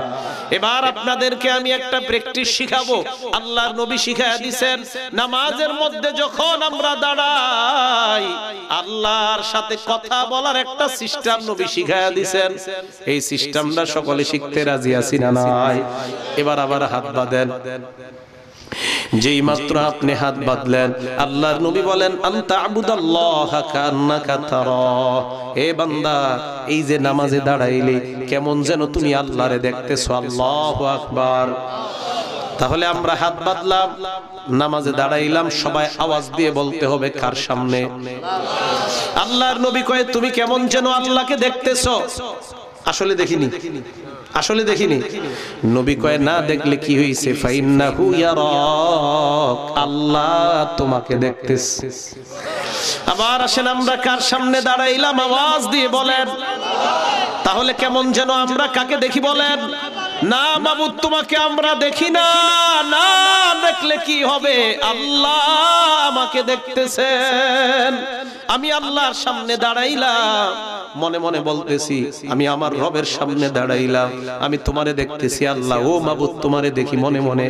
[SPEAKER 1] এবার আপনাদেরকে আমি একটা প্র্যাকটিস শিখাবো। আল্লাহর নবী শিখায়া দিয়েছেন, নামাজের মধ্যে যখন আমরা দাঁড়াই আল্লাহর সাথে কথা বলার একটা সিস্টেম নবী শিখায়া দিয়েছেন। এই সিস্টেমটা সকলে শিখতে রাজি আছি না নাই? এবার আবার হাত বাঁধেন। যেই মাত্র আপনি হাত বাঁধলেন, আল্লাহর নবী বলেন আনতা আবুদাল্লাহা কান্নাকা তারা। হে বান্দা, এই যে নামাজে দাঁড়াইলে কেমন যেন তুমি আল্লাহরে দেখতেছো। আল্লাহু আকবার। তাহলে আমরা হাত বাঁধলাম, নামাজে দাঁড়াইলাম, সবাই আওয়াজ দিয়ে বলতে হবে কার সামনে? আল্লাহর নবী কয় তুমি কেমন যেন আল্লাহকে দেখতেছো। আসলে দেখিনি, আসলে দেখিনি। নবী কয় না দেখলে কি হইছে? ফাইন্নাহু ইয়ারাক, আল্লাহ তোমাকে দেখতেছে। আবার আসেন, আমরা কার সামনে দাঁড়াইলাম? আওয়াজ দিয়ে বলেন। তাহলে কেমন যেন আমরা কাকে দেখি বলেন? না মাবুদ, তোমাকে আমরা দেখি না। না দেখলে কি হবে? আল্লাহ আমাকে দেখতেছেন। আমি আল্লাহর সামনে দাঁড়াইলাম, মনে মনে বলতেছি আমি আমার রবের সামনে দাঁড়াইলাম, আমি তোমারে দেখতেছি আল্লাহ। ও মাবুদ, তোমারে দেখি মনে মনে।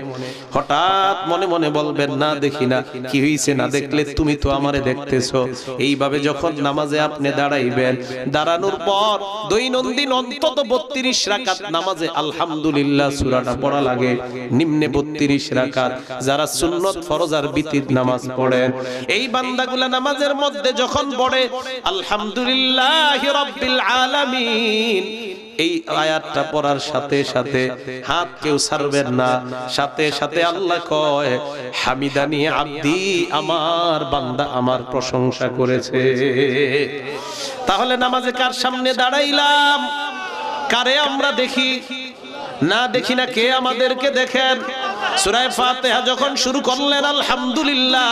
[SPEAKER 1] হঠাৎ মনে মনে বলবেন না দেখি না। কি হইছে? না দেখলে তুমি তো আমারে দেখতেছো। এইভাবে যখন নামাজে আপনি দাঁড়াইবেন, দাঁড়ানোর পর দৈনন্দিন অন্তত 32 রাকাত নামাজে আলহামদুলিল্লাহ সূরাটা পড়া লাগে। নিম্নে 32 রাকাত। যারা সুন্নত, ফরজ আর বিতির নামাজ পড়েন, এই বান্দাগুলা নামাজের মধ্যে যখন পড়ে আলহামদুলিল্লাহ রাব্বিল আলামিন, এই আয়াতটা পড়ার সাথে সাথে হাত কেউ ছাড়বেন না। সাথে সাথে আল্লাহ কয় হামিদানি আব্দি, আমার বান্দা আমার প্রশংসা করেছে। তাহলে নামাজে কার সামনে দাঁড়াইলাম? কারে আমরা দেখি? না দেখি না। কে আমাদেরকে দেখেন? সূরা ফাতিহা যখন শুরু করলেন আলহামদুলিল্লাহ,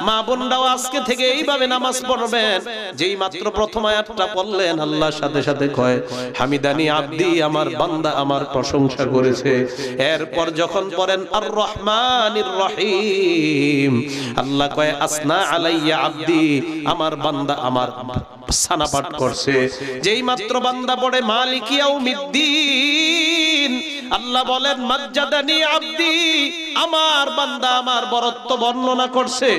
[SPEAKER 1] মা বোনরাও আজকে থেকে এইভাবে নামাজ পড়বেন। যেই মাত্র প্রথম আয়াতটা পড়লেন, আল্লাহর সাথে সাথে কয় হামিদানি আব্দি, আমার বান্দা আমার প্রশংসা করেছে। এরপর যখন পড়েন আর রহমানির রহিম, আল্লাহ কয় আসনা আলাইয়া আব্দি, আমার বান্দা আমার সানা পাঠ করছে। যেই মাত্র বান্দা পড়ে মালিক ইয়াউমিদ্দিন, আল্লাহ বলেন মাজ্জাদানি আব্দি, আমার বান্দা আমার বরত্ব বর্ণনা করছে।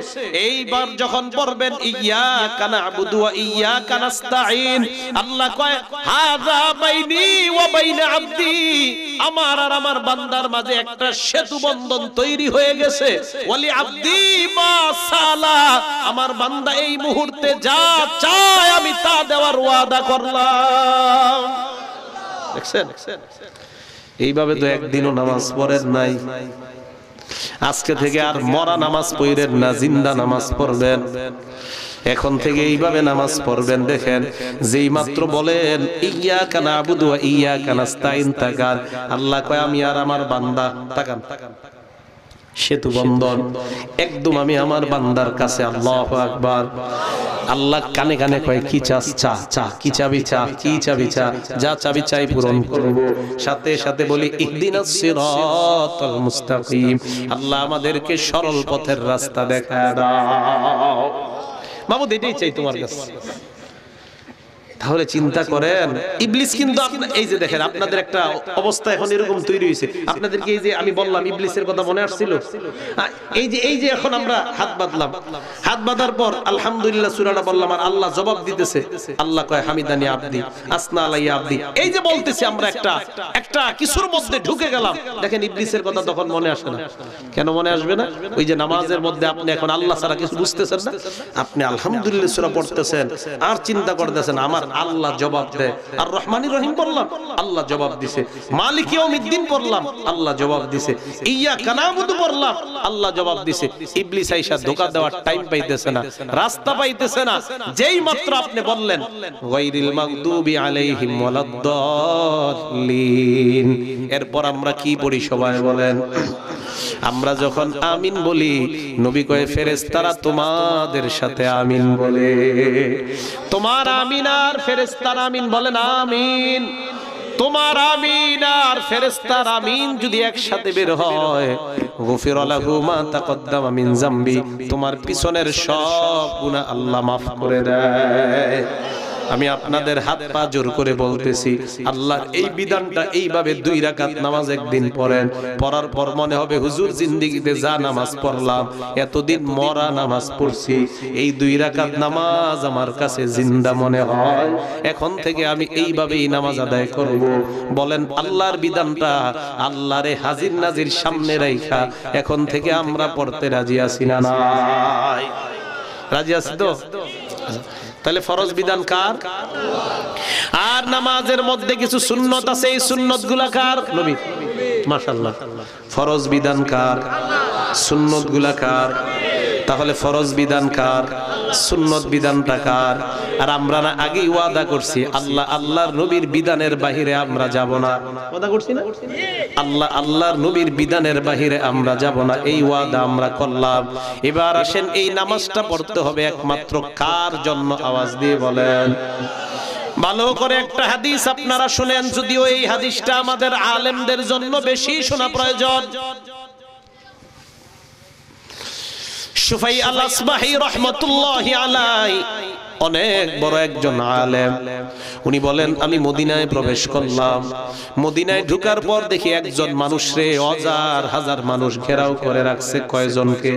[SPEAKER 1] এইবার যখন পড়বেন ইয়্যাকা না'বুদু ওয়া ইয়্যাকা নাস্তাঈন, আল্লাহ কয় হাযা বাইনি ওয়া বাইনা আব্দি, আমার আর আমার বান্দার মাঝে একটা সেতু বন্ধন তৈরি হয়ে গেছে। ওয়ালি আব্দি মা সালা, আমার বান্দা এই মুহূর্তে যা চায় আমি তা দেওয়ার ওয়াদা করলাম। দেখছেন? এইভাবে তো একদিনও নামাজ পড়েন নাই। আজকে থেকে আর মরা নামাজ পড়েন না, জিন্দা নামাজ পড়বেন। এখন থেকে এইভাবে নামাজ পড়বেন। দেখেন, যেই মাত্র বলেন ইয়্যাকা না'বুদু ওয়া ইয়্যাকা নাস্তাঈন, তাকান, আল্লাহ কয় আমি আর আমার বান্দা, তাকান, সেতু বন্ধন একদম আমি আমার বান্দার কাছে। আল্লাহু আকবার। আল্লাহ কানে কানে কয় কি চাস? চা, চা, কি চাবি? চা, কি চাবি? চা, যা চাবি চাই পূরণ করব। সাথে সাথে বলি ইহদিনাস সিরাতাল মুস্তাকিম, আল্লাহ আমাদেরকে সরল পথের রাস্তা দেখায় দাও। মাবুদ এটাই চাই তোমার কাছে। তাহলে চিন্তা করেন ইবলিস কিন্তু এই যে দেখেন আপনাদের একটা অবস্থা এখন এরকম তৈরি হয়েছে, আপনাদেরকে এই যে আমি বললাম ইবলিসের কথা মনে আসছিল, এই যে এখন আমরা হাত বাঁধলাম, হাত বাঁধার পর আলহামদুলিল্লাহ সূরাটা বললাম আর আল্লাহ জবাব দিতেছে, আল্লাহ কয় হামিদানি আব্দি আসনা আলাইয়া আব্দি, এই যে বলতেছি আমরা একটা কিছুর মধ্যে ঢুকে গেলাম, দেখেন ইবলিসের কথা তখন মনে আসে না। কেন মনে আসবে না? ওই যে নামাজের মধ্যে আপনি এখন আল্লাহ ছাড়া কিছু বুঝতেছেন না, আপনি আলহামদুলিল্লাহ সূরা পড়তেছেন আর চিন্তা করতেছেন আমার আল্লাহ জবাব দেয়, আর রহমানির রহিম পড়লাম আল্লাহ জবাব দিছে, মালিক ইয়াউমিদ্দিন পড়লাম আল্লাহ জবাব দিছে, ইয়্যাকা না'বুদু পড়লাম আল্লাহ জবাব দিছে। ইবলিস আইসা ধোঁকা দেওয়ার টাইম পাইতেছে না, রাস্তা পাইতেছে না। যেই মাত্র আপনি বললেন গায়রিল মাগদুবি আলাইহিম ওয়ালাদ-দাল্লিন, এরপর আমরা কি পড়ি সবাই বলেন? আমরা যখন আমিন বলি নবী কয় ফেরেশতারা তোমাদের সাথে আমিন বলে, তোমার আমিন আর ফেরেশতার আমিন বলেন আমিন, তোমার আমিন আর ফেরেশতার আমিন যদি একসাথে বের হয় গফিরা লাহু মা তাকদ্দামা মিন যামবি, তোমার পিছনের সব গুনাহ আল্লাহ মাফ করে দেয়। আমি আপনাদের হাত পা জোর করে বলতেছি আল্লাহর এই বিধানটা এইভাবে 2 রাকাত নামাজ একদিন পড়েন, পড়ার পর মনে হবে হুজুর জিন্দেগিতে যা নামাজ পড়লাম এতদিন মরা নামাজ পড়ছি, এই 2 রাকাত নামাজ আমার কাছে জিন্দা মনে হয়, এখন থেকে আমি এইভাবেই নামাজ আদায় করব। বলেন আল্লাহর বিধানটা আল্লাহরে হাজির নাজির সামনে রাইখা এখন থেকে আমরা পড়তে রাজি আছি না নাই? রাজি আছি তো? তাহলে ফরজ বিধান কার? আর নামাজের মধ্যে কিছু সুন্নত আছে, এই সুন্নত গুলা কার? নবী। মাশাআল্লাহ। ফরজ বিধান কার? সুন্নত গুলা কার? তাহলে ফরজ বিধান কার? সুন্নত বিধানটা কার? আর আমরা না আগেই ওয়াদা করছি আল্লাহর নবীর বিধানের বাহিরে আমরা যাব না, ওয়াদা করছি না? আল্লাহর নবীর বিধানের বাহিরে আমরা যাব না, এই ওয়াদা আমরা করলাম। এবার আসেন এই নামাজটা পড়তে হবে একমাত্র কার জন্য? আওয়াজ দিয়ে বলেন। ভালো করে একটা হাদিস আপনারা শুনেন, যদিও এই হাদিসটা আমাদের আলেমদের জন্য বেশি শোনা প্রয়োজন। শুফাই আল-আসবাহি রাহমাতুল্লাহি আলাইহি অনেক বড় একজন আলেম, উনি বলেন আমি মদিনায় প্রবেশ করলাম, মদিনায় ঢোকার পর দেখি একজন মানুষরে হাজার হাজার মানুষ ঘেরাও করে রাখছে। কয়জনকে?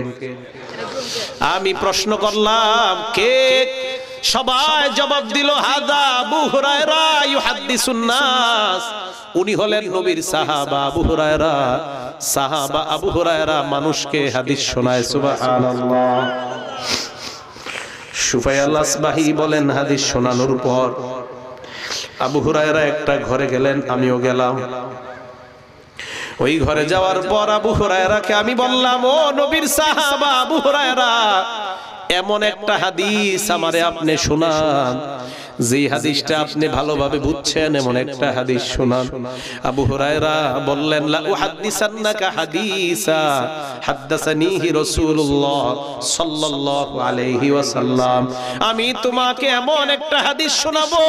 [SPEAKER 1] আমি প্রশ্ন করলাম কে? সবাই জবাব দিল হাদা আবু হুরায়রা ইউহাদ্দিসুন নাস, উনি হলেন নবীর সাহাবা আবু হুরায়রা। সাহাবা আবু হুরায়রা মানুষকে হাদিস শোনায়। সুবহানাল্লাহ। শুফাই আল-আসবাহি বলেন হাদিস শোনানোর পর আবু হুরায়রা একটা ঘরে গেলেন, আমিও গেলাম। ওই ঘরে যাওয়ার পর আবু হুরায়রাকে আমি বললাম, ও নবীর সাহাবা আবু হুরায়রা, এমন একটা হাদিস আমারে আপনি শোনান, যে হাদিসটা আপনি ভালোভাবে বুঝছেন এমন একটা হাদিস শোনান। আবু হুরায়রা বললেন লা উহাদ্দিসান্নাকা হাদিসা হাদ্দাসানিহি রাসূলুল্লাহ সাল্লাল্লাহু আলাইহি ওয়াসাল্লাম, আমি তোমাকে এমন একটা হাদিস শোনাবো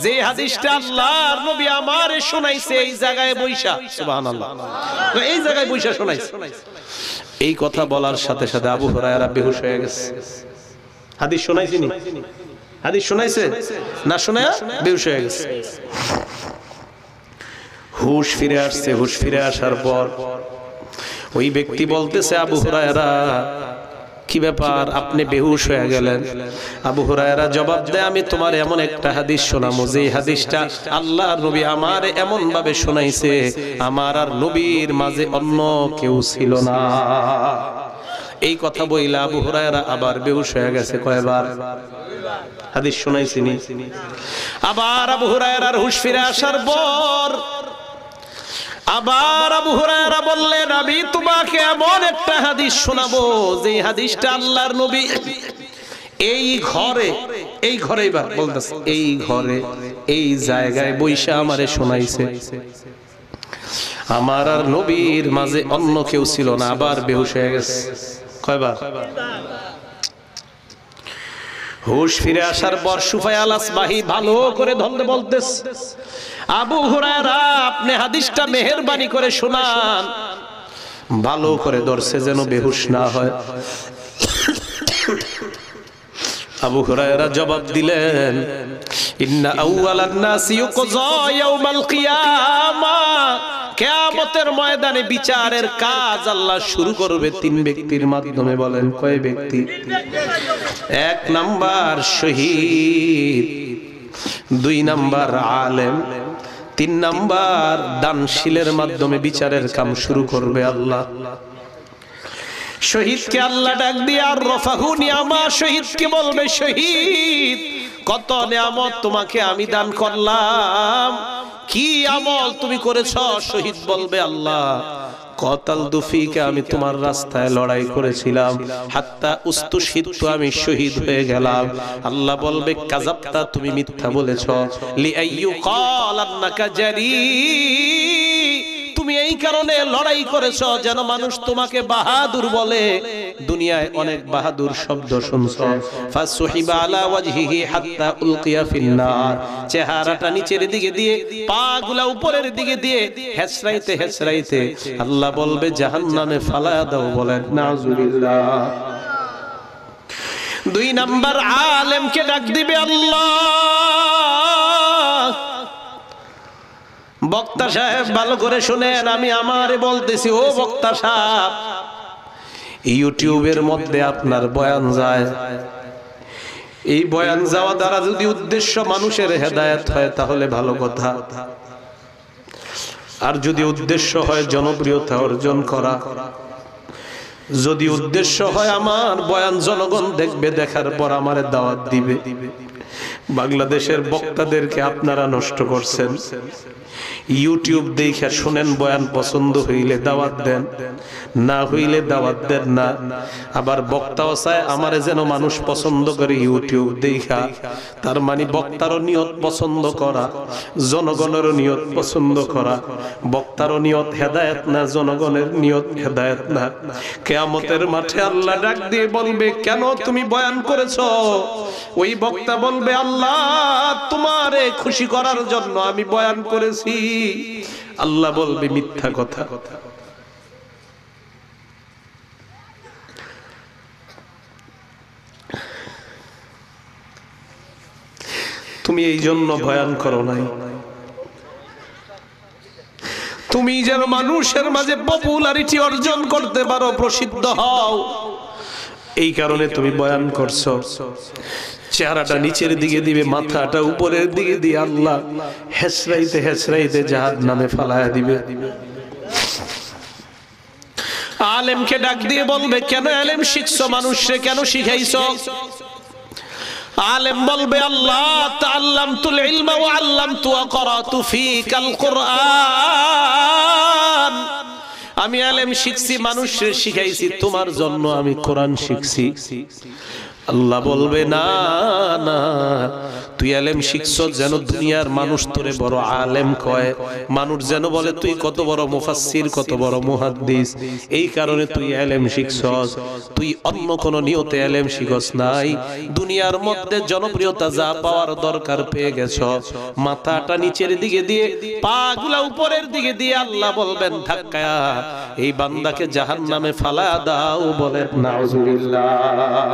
[SPEAKER 1] যে হাদিসটা আল্লাহর নবী আমারে শোনাইছে এই জায়গায় বইসা। সুবহানাল্লাহ। তো এই জায়গায় বইসা শোনাইছে। এই কথা বলার সাথে সাথে আবু হুরায়রা বেহুশ হয়ে গেছে। হাদিস শোনাইছিনি? হাদিস শোনাইছে না, শোনায়া বেহুশ হয়ে গেছে। হুশ ফিরে আসছে। হুশ ফিরে আসার পর ওই ব্যক্তি বলতেছে, আবু হুরায়রা কি ব্যাপার, আপনি বেহুশ হয়ে গেলেন? আবু হুরায়রা জবাব দেয়, আমি তোমার এমন একটা হাদিস শোনাবো যে হাদিসটা আল্লাহর নবী আমার এমন ভাবে শোনাইছে আমার আর নবীর মাঝে অন্য কেউ ছিল না। এই কথা বইলা আবু হুরায়রা আবার বেহুশ হয়ে গেছে। কয়বার? হাদিস শোনাইছিনি। আবার আবু হুরায়রার হুশ ফিরে আসার পর আবার আবু হুরায়রা বললেন, আমি তোমাকে এমন একটা হাদিস শোনাবো যে হাদিসটা আল্লাহর নবী এই ঘরে এবার বলতেছে, এই ঘরে এই জায়গায় বইসা আমারে শোনাইছে, আমার আর নবীর মাঝে অন্য কেউ ছিল না। আবার বেহুশ হয়ে গেছে। কয়বার? হুশ ফিরে আসার পর শুফাই আল-আসবাহি ভালো করে ধরতে বলতেছে, আবু হুরায়রা আপনি হাদিসটা মেহেরবানি করে শোনান। ভালো করে ধরছে যেন বেহুশ না হয়। আবু হুরায়রা জবাব দিলেন, ইন্না আউওয়ালান নাসি ইউকযা ইয়াউমাল কিয়ামা, কিয়ামতের ময়দানে বিচারের কাজ আল্লাহ শুরু করবে তিন ব্যক্তির মাধ্যমে। বলেন কয় ব্যক্তি? এক নাম্বার শহীদ, দুই নাম্বার আলেম, তিন নাম্বার দানশীলের মাধ্যমে বিচারের কাম শুরু করবে আল্লাহ। শহীদকে আল্লাহ ডাক দিয়ে আর রফাহু নিয়ামা, শহীদকে বলবে শহীদ কত নিয়ামত তোমাকে আমি দান করলাম, কি আমল তুমি করেছো? শহীদ বলবে আল্লাহ কতাল দুফিকে, আমি তোমার রাস্তায় লড়াই করেছিলাম, হাত্তা উস্তুশহিদতু, আমি শহীদ হয়ে গেলাম। আল্লাহ বলবে কাযাবতা, তুমি মিথ্যা বলেছো, লিআইয়ু ক্বাল আন্নাকা জারি, তুমি এই কারণে লড়াই করেছো যেন মানুষ তোমাকে বাহাদুর বলে। দুনিয়ায় অনেক বাহাদুর শব্দ শুনছো। ফাসুহিবা আলা ওয়াজহিহি হাত্তা উলকিয়া ফিন্নার, চেহারাটা নিচের দিকে দিয়ে পাগুলা উপরের দিকে দিয়ে হেসরাইতে হেসরাইতে আল্লাহ বলবে জাহান্নামে ফালায়া দাও। বলেন নাউজুবিল্লাহ। দুই নাম্বার আলেমকে ডাক দিবে আল্লাহ, বক্তা সাহেব ভালো করে শুনেন, আমি আমারে বলতেছি, ও বক্তা সাহেব, ইউটিউবের মধ্যে আপনার বয়ান যায়, এই বয়ান যাওয়া দ্বারা যদি উদ্দেশ্য মানুষের হেদায়েত হয় তাহলে ভালো কথা, আর যদি উদ্দেশ্য হয় জনপ্রিয়তা অর্জন করা, যদি উদ্দেশ্য হয় আমার বয়ান জনগণ দেখবে, দেখার পর আমারে দাওয়াত দিবে, বাংলাদেশের বক্তাদেরকে আপনারা নষ্ট করছেন। ইউটিউব দেখে শুনেন, বয়ান পছন্দ হইলে দাওয়াত দেন, না হইলে দাওয়াত দেন না। আবার বক্তাও চায় আমারে যেন মানুষ পছন্দ করে ইউটিউব দেখা, তার মানে বক্তারও নিয়ত পছন্দ করা, জনগণেরও নিয়ত পছন্দ করা। বক্তারও নিয়ত হেদায়েত না, জনগণের নিয়ত হেদায়েত না। কিয়ামতের মাঠে আল্লাহ ডাক দিয়ে বলবে কেন তুমি বয়ান করেছো? ওই বক্তা বলবে আল্লাহ তোমারে খুশি করার জন্য আমি বয়ান করেছি। আল্লাহ বলবে মিথ্যা কথা। তুমি এই জন্য বয়ান করো নাই, তুমি যেন মানুষের মাঝে পপুলারিটি অর্জন করতে পারো, প্রসিদ্ধ হও, এই কারণে তুমি বয়ান করছো। চেহারাটা নিচের দিকে দিবে, মাথাটা উপরের দিকে দিয়ে আল্লাহ হেসরাইতে হেসরাইতে জাহান্নামে ফালায়া দিবে। আলেমকে ডাক দিয়ে বলবে কেন আলেম শিখছো, মানুষে কেন শিখাইছো? আলেম বলবে আল্লাহ তাআল্লামতুল ইলমা ওয়া আল্লামতু ওয়া ক্বরাতু ফীকাল কুরআন, আমি আলেম শিখছি, মানুষের শিখাইছি, তোমার জন্য আমি কোরআন শিখছি। আল্লাহ বলবে না না, তুই আলেম শিখছ যেন দুনিয়ার মানুষ তোরে বড় আলেম কয়, মানুষ যেন বলে তুই কত বড় মুফাসসির, কত বড় মুহাদ্দিস, এই কারণে তুই আলেম শিখছস। তুই অন্য কোন নিয়তে আলেম শিখছ নাই, দুনিয়ার মধ্যে জনপ্রিয়তা যা পাওয়ার দরকার পেয়ে গেছ। মাথাটা নিচের দিকে দিয়ে পাগুলা উপরের দিকে দিয়ে আল্লাহ বলবেন ধাক্কায়া এই বান্দাকে জাহান্নামে ফালায়া দাও। বলেন নাউজুবিল্লাহ।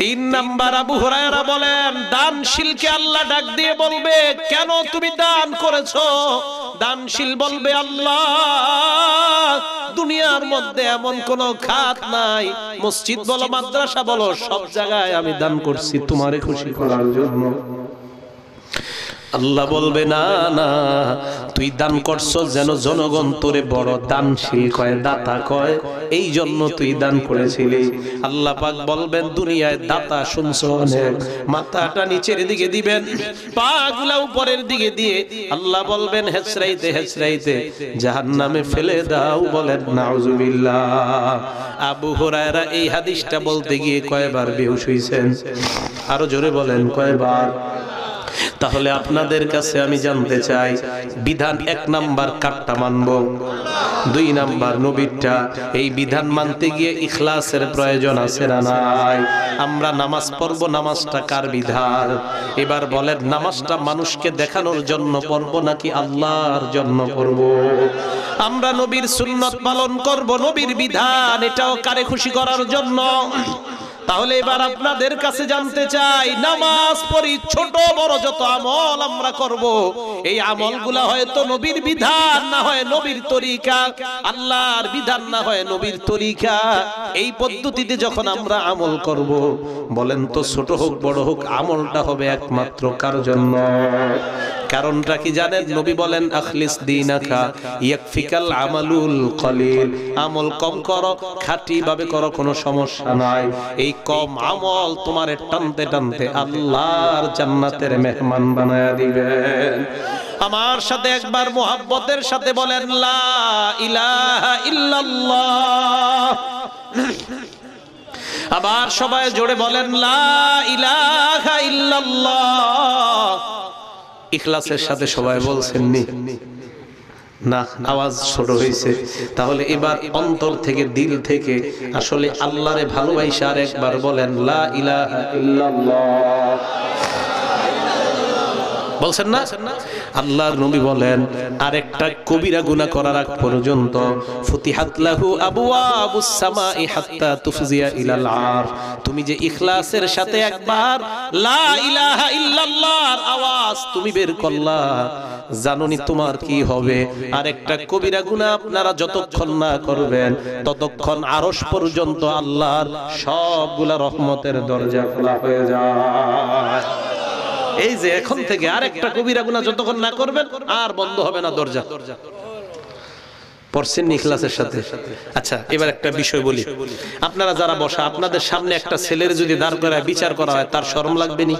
[SPEAKER 1] তিন নাম্বার আবু হুরায়রা বলেন দানশীলকে আল্লাহ ডাক দিয়ে বলবে কেন তুমি দান করেছো? দানশীল বলবে আল্লাহ দুনিয়ার মধ্যে এমন কোন খাত নাই, মসজিদ বলো মাদ্রাসা বলো সব জায়গায় আমি দান করছি তোমারে খুশি করার জন্য। আল্লাহ বলবে না না, তুই দান করছো যেন জনগণ তোরে বড় দানশীল কয়, দাতা কয়, এই জন্য তুই দান করেছিলি। আল্লাহ পাক বলবেন দুনিয়ায় দাতা শুনছো অনেক, মাথাটা নিচের দিকে দিবেন, পাগুলা উপরের দিকে দিয়ে আল্লাহ বলবেন হেসরাইতে হেসরাইতে জাহান্নামে ফেলে দাও। বলেন নাউজুবিল্লাহ। আবু হুরায়রা এই হাদিসটা বলতে গিয়ে কয়বার বেহুশ হইছেন? আরো জোরে বলেন কয়বার? তাহলে আপনাদের কাছে আমি জানতে চাই বিধান এক নাম্বার কাটটা মানব, দুই নাম্বার নবীরটা। এই বিধান মানতে গিয়ে ইখলাসের প্রয়োজন আছে না নাই? আমরা নামাজ পড়বো, নামাজটা কার বিধান? এবার বলেন নামাজটা মানুষকে দেখানোর জন্য পড়বো নাকি আল্লাহর জন্য পড়বো? আমরা নবীর সুন্নত পালন করব, নবীর বিধান, এটাও কারে খুশি করার জন্য? তাহলে এবার আপনাদের কাছে জানতে চাই, নামাজ পড়ি, ছোট বড় যত আমল আমরা করব, এই আমলগুলা হয়তো নবীর বিধান, না হয় নবীর তরিকা, আল্লাহর বিধান না হয় নবীর তরিকা, এই পদ্ধতিতে যখন আমরা আমল করব, বলেন তো ছোট হোক বড় হোক আমলটা হবে একমাত্র কার জন্য? কারণটা কি জানেন? নবী বলেন আখলিস দীনাকা ইয়াকফিকাল আমালুল কলিল, আমল কম করো, খাঁটি ভাবে করো, কোনো সমস্যা নাই। এই কম আমল তোমারে টানতে টানতে আল্লাহর জান্নাতের মেহমান বানায়া দিবেন। আমার সাথে একবার মুহাব্বতের সাথে বলেন লা ইলাহা ইল্লাল্লাহ। আবার সবাই জোরে বলেন লা ইলাহা ইল্লাল্লাহ। ইখলাসের সাথে সবাই বলছেন নি? না, আওয়াজ ছোট হয়েছে। তাহলে এবার অন্তর থেকে, দিল থেকে আসলে আল্লাহরে ভালোবাসা আর একবার বলেন লা ইলাহা ইল্লাল্লাহ। বলছেন না? আল্লাহর নবী বলেন আরেকটা কবিরা গুনাহ করার আগ পর্যন্ত ফুতিহাত লাহু আবওয়াবুস সামাই হাত্তা তুফজিয়া ইলাল আরশ, তুমি যে ইখলাসের সাথে একবার লা ইলাহা ইল্লাল্লাহর আওয়াজ তুমি বের করলা, জানোনি তোমার কি হবে? আরেকটা কবিরা গুনাহ আপনারা যতক্ষণ না করবেন ততক্ষণ আরশ পর্যন্ত আল্লাহর সবগুলা রহমতের দরজা খোলা হয়ে যায়। এই যে এখন থেকে আরেকটা কবিরা গুনাহ যতক্ষণ না করবেন আর বন্ধ হবে না দরজা। পড়ছেন ইখলাসের সাথে? আচ্ছা, এবার একটা বিষয় বলি। আপনারা যারা বসা, আপনাদের সামনে একটা ছেলের যদি দাঁড় করায় বিচার করা হয়, তার শরম লাগবে নি?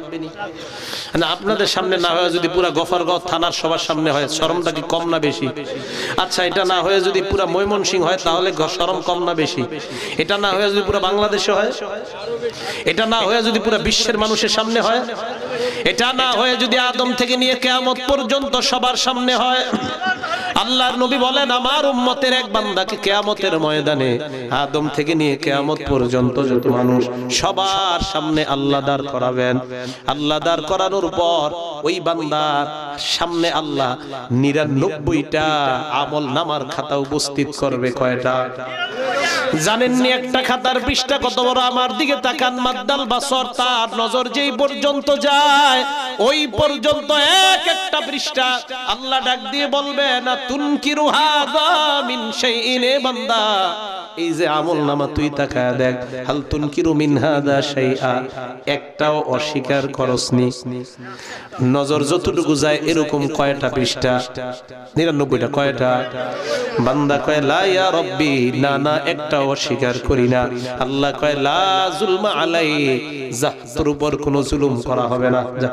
[SPEAKER 1] না, আপনাদের সামনে না হয় যদি পুরা গফরগাঁও থানার সবার সামনে হয়, শরমটা কি কম না বেশি? আচ্ছা, এটা না হয়ে যদি পুরা ময়মনসিংহ হয়, তাহলে শরম কম না বেশি? এটা না হয়ে যদি পুরা বাংলাদেশে হয়, এটা না হয়ে যদি পুরা বিশ্বের মানুষের সামনে হয়, এটা না হয়ে যদি আদম থেকে নিয়ে কিয়ামত পর্যন্ত সবার সামনে হয়, আল্লাহর নবী বলেন আমার উম্মতের এক বান্দাকে কিয়ামতের ময়দানে আদম থেকে নিয়ে কিয়ামত পর্যন্ত যত মানুষ সবার সামনে আল্লাহ দাঁড় করাবেন। আল্লাহ দাঁড় করানোর পর ওই বান্দার সামনে আল্লাহ 99টা আমল নামার খাতা উপস্থিত করবে। কয়টা জানেননি? একটা খাতার পৃষ্ঠা কত বড়? আমার দিকে তাকান, মাদ্দাল বাসর, তার নজর যেই পর্যন্ত যায় ওই পর্যন্ত এক একটা পৃষ্ঠা। আল্লাহ ডাক দিয়ে বলবে না তুনকিরু হাযা মিন শাইইন, বান্দা এই যে আমল নামা তুই তাকায় দেখ, হাল তুনকিরু মিন হাযা শাইআ, একটাও অস্বীকার করসনি। নজর যতটুকু যায় এরকম কয়টা পৃষ্ঠা? 99টা। কয়টা? বান্দা কয় লা ইয়া রব্বি, না না একটাও অস্বীকার করি না। আল্লাহ কয় লা যুলমা আলাই, যা তোর উপর কোনো জুলুম করা হবে না, যা।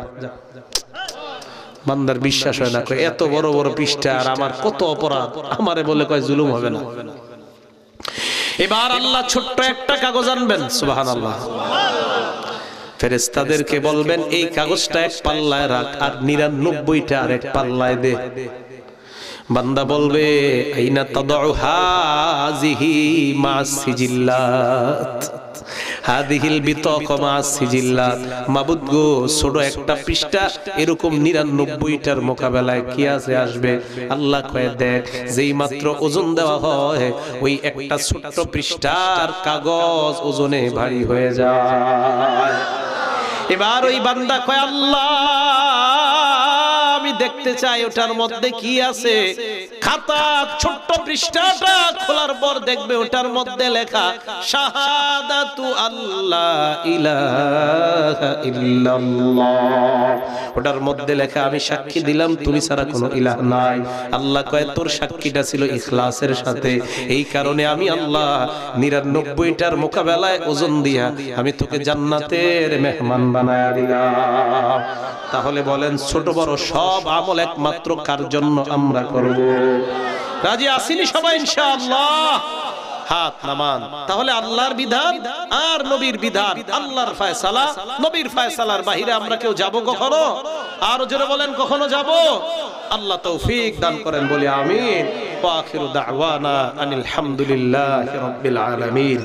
[SPEAKER 1] বান্দার বিশ্বাস হয় না, কয় এত বড় বড় পৃষ্ঠা আর আমার কত অপরাধ, আমারে বলে কয় জুলুম হবে না। এবার আল্লাহ ছোট্ট একটা কাগজ আনবেন, সুবহানাল্লাহ। ফেরেশতাদেরকে বলবেন এই কাগজটা এক পাল্লায় রাখ আর 99টা আরেক পাল্লায় দে। বান্দা বলবে আইনা তাদউ হাযিহি মা'আস সিজিল্লাত, হাদিহিল বিতাকা মা'আস সিজিল্লাত। মাবুদ গো, ছোট একটা পৃষ্ঠা এরকম 99টার মোকাবেলায় কি আছে আসবে? আল্লাহ কয় দেখ, যেই মাত্র ওজন দেওয়া হয় ওই একটা ছোট্ট পৃষ্ঠার কাগজ ওজনে ভারী হয়ে যায়। এবার ওই বান্দা কয় আল্লাহ আমি দেখতে চাই ওটার মধ্যে কি আছে। খাতা ছোট্ট পৃষ্ঠাটা খোলার পর দেখবে ওটার মধ্যে লেখা শাহাদাতু আল্লাহ ইলাহা ইল্লাল্লাহ। ওটার মধ্যে লেখা আমি সাক্ষী দিলাম তুমি ছাড়া কোনো ইলাহ নাই। আল্লাহ কয় তোর সাক্ষীটা ছিল ইখলাসের সাথে, এই কারণে আমি আল্লাহ 99টার মোকাবেলায় ওজন দিয়া আমি তোকে জান্নাতের মেহমান বানায়া দিলাম। তাহলে বলেন ছোট বড় সব আমল একমাত্র কার জন্য আমরা করব? রাজি আসিনি সবাই ইনশাআল্লাহ? হাত নামান। তাহলে আল্লাহর বিধান আর নবীর বিধান, আল্লাহর ফয়সালা নবীর ফয়সালার বাহিরে আমরা কেউ যাব কখনো? আর জোরে বলেন কখনো যাব? আল্লাহ তৌফিক দান করেন, বলি আমিন। ওয়া আখিরু দাওয়ানা আনিল হামদুলিল্লাহি রাব্বিল আলামিন।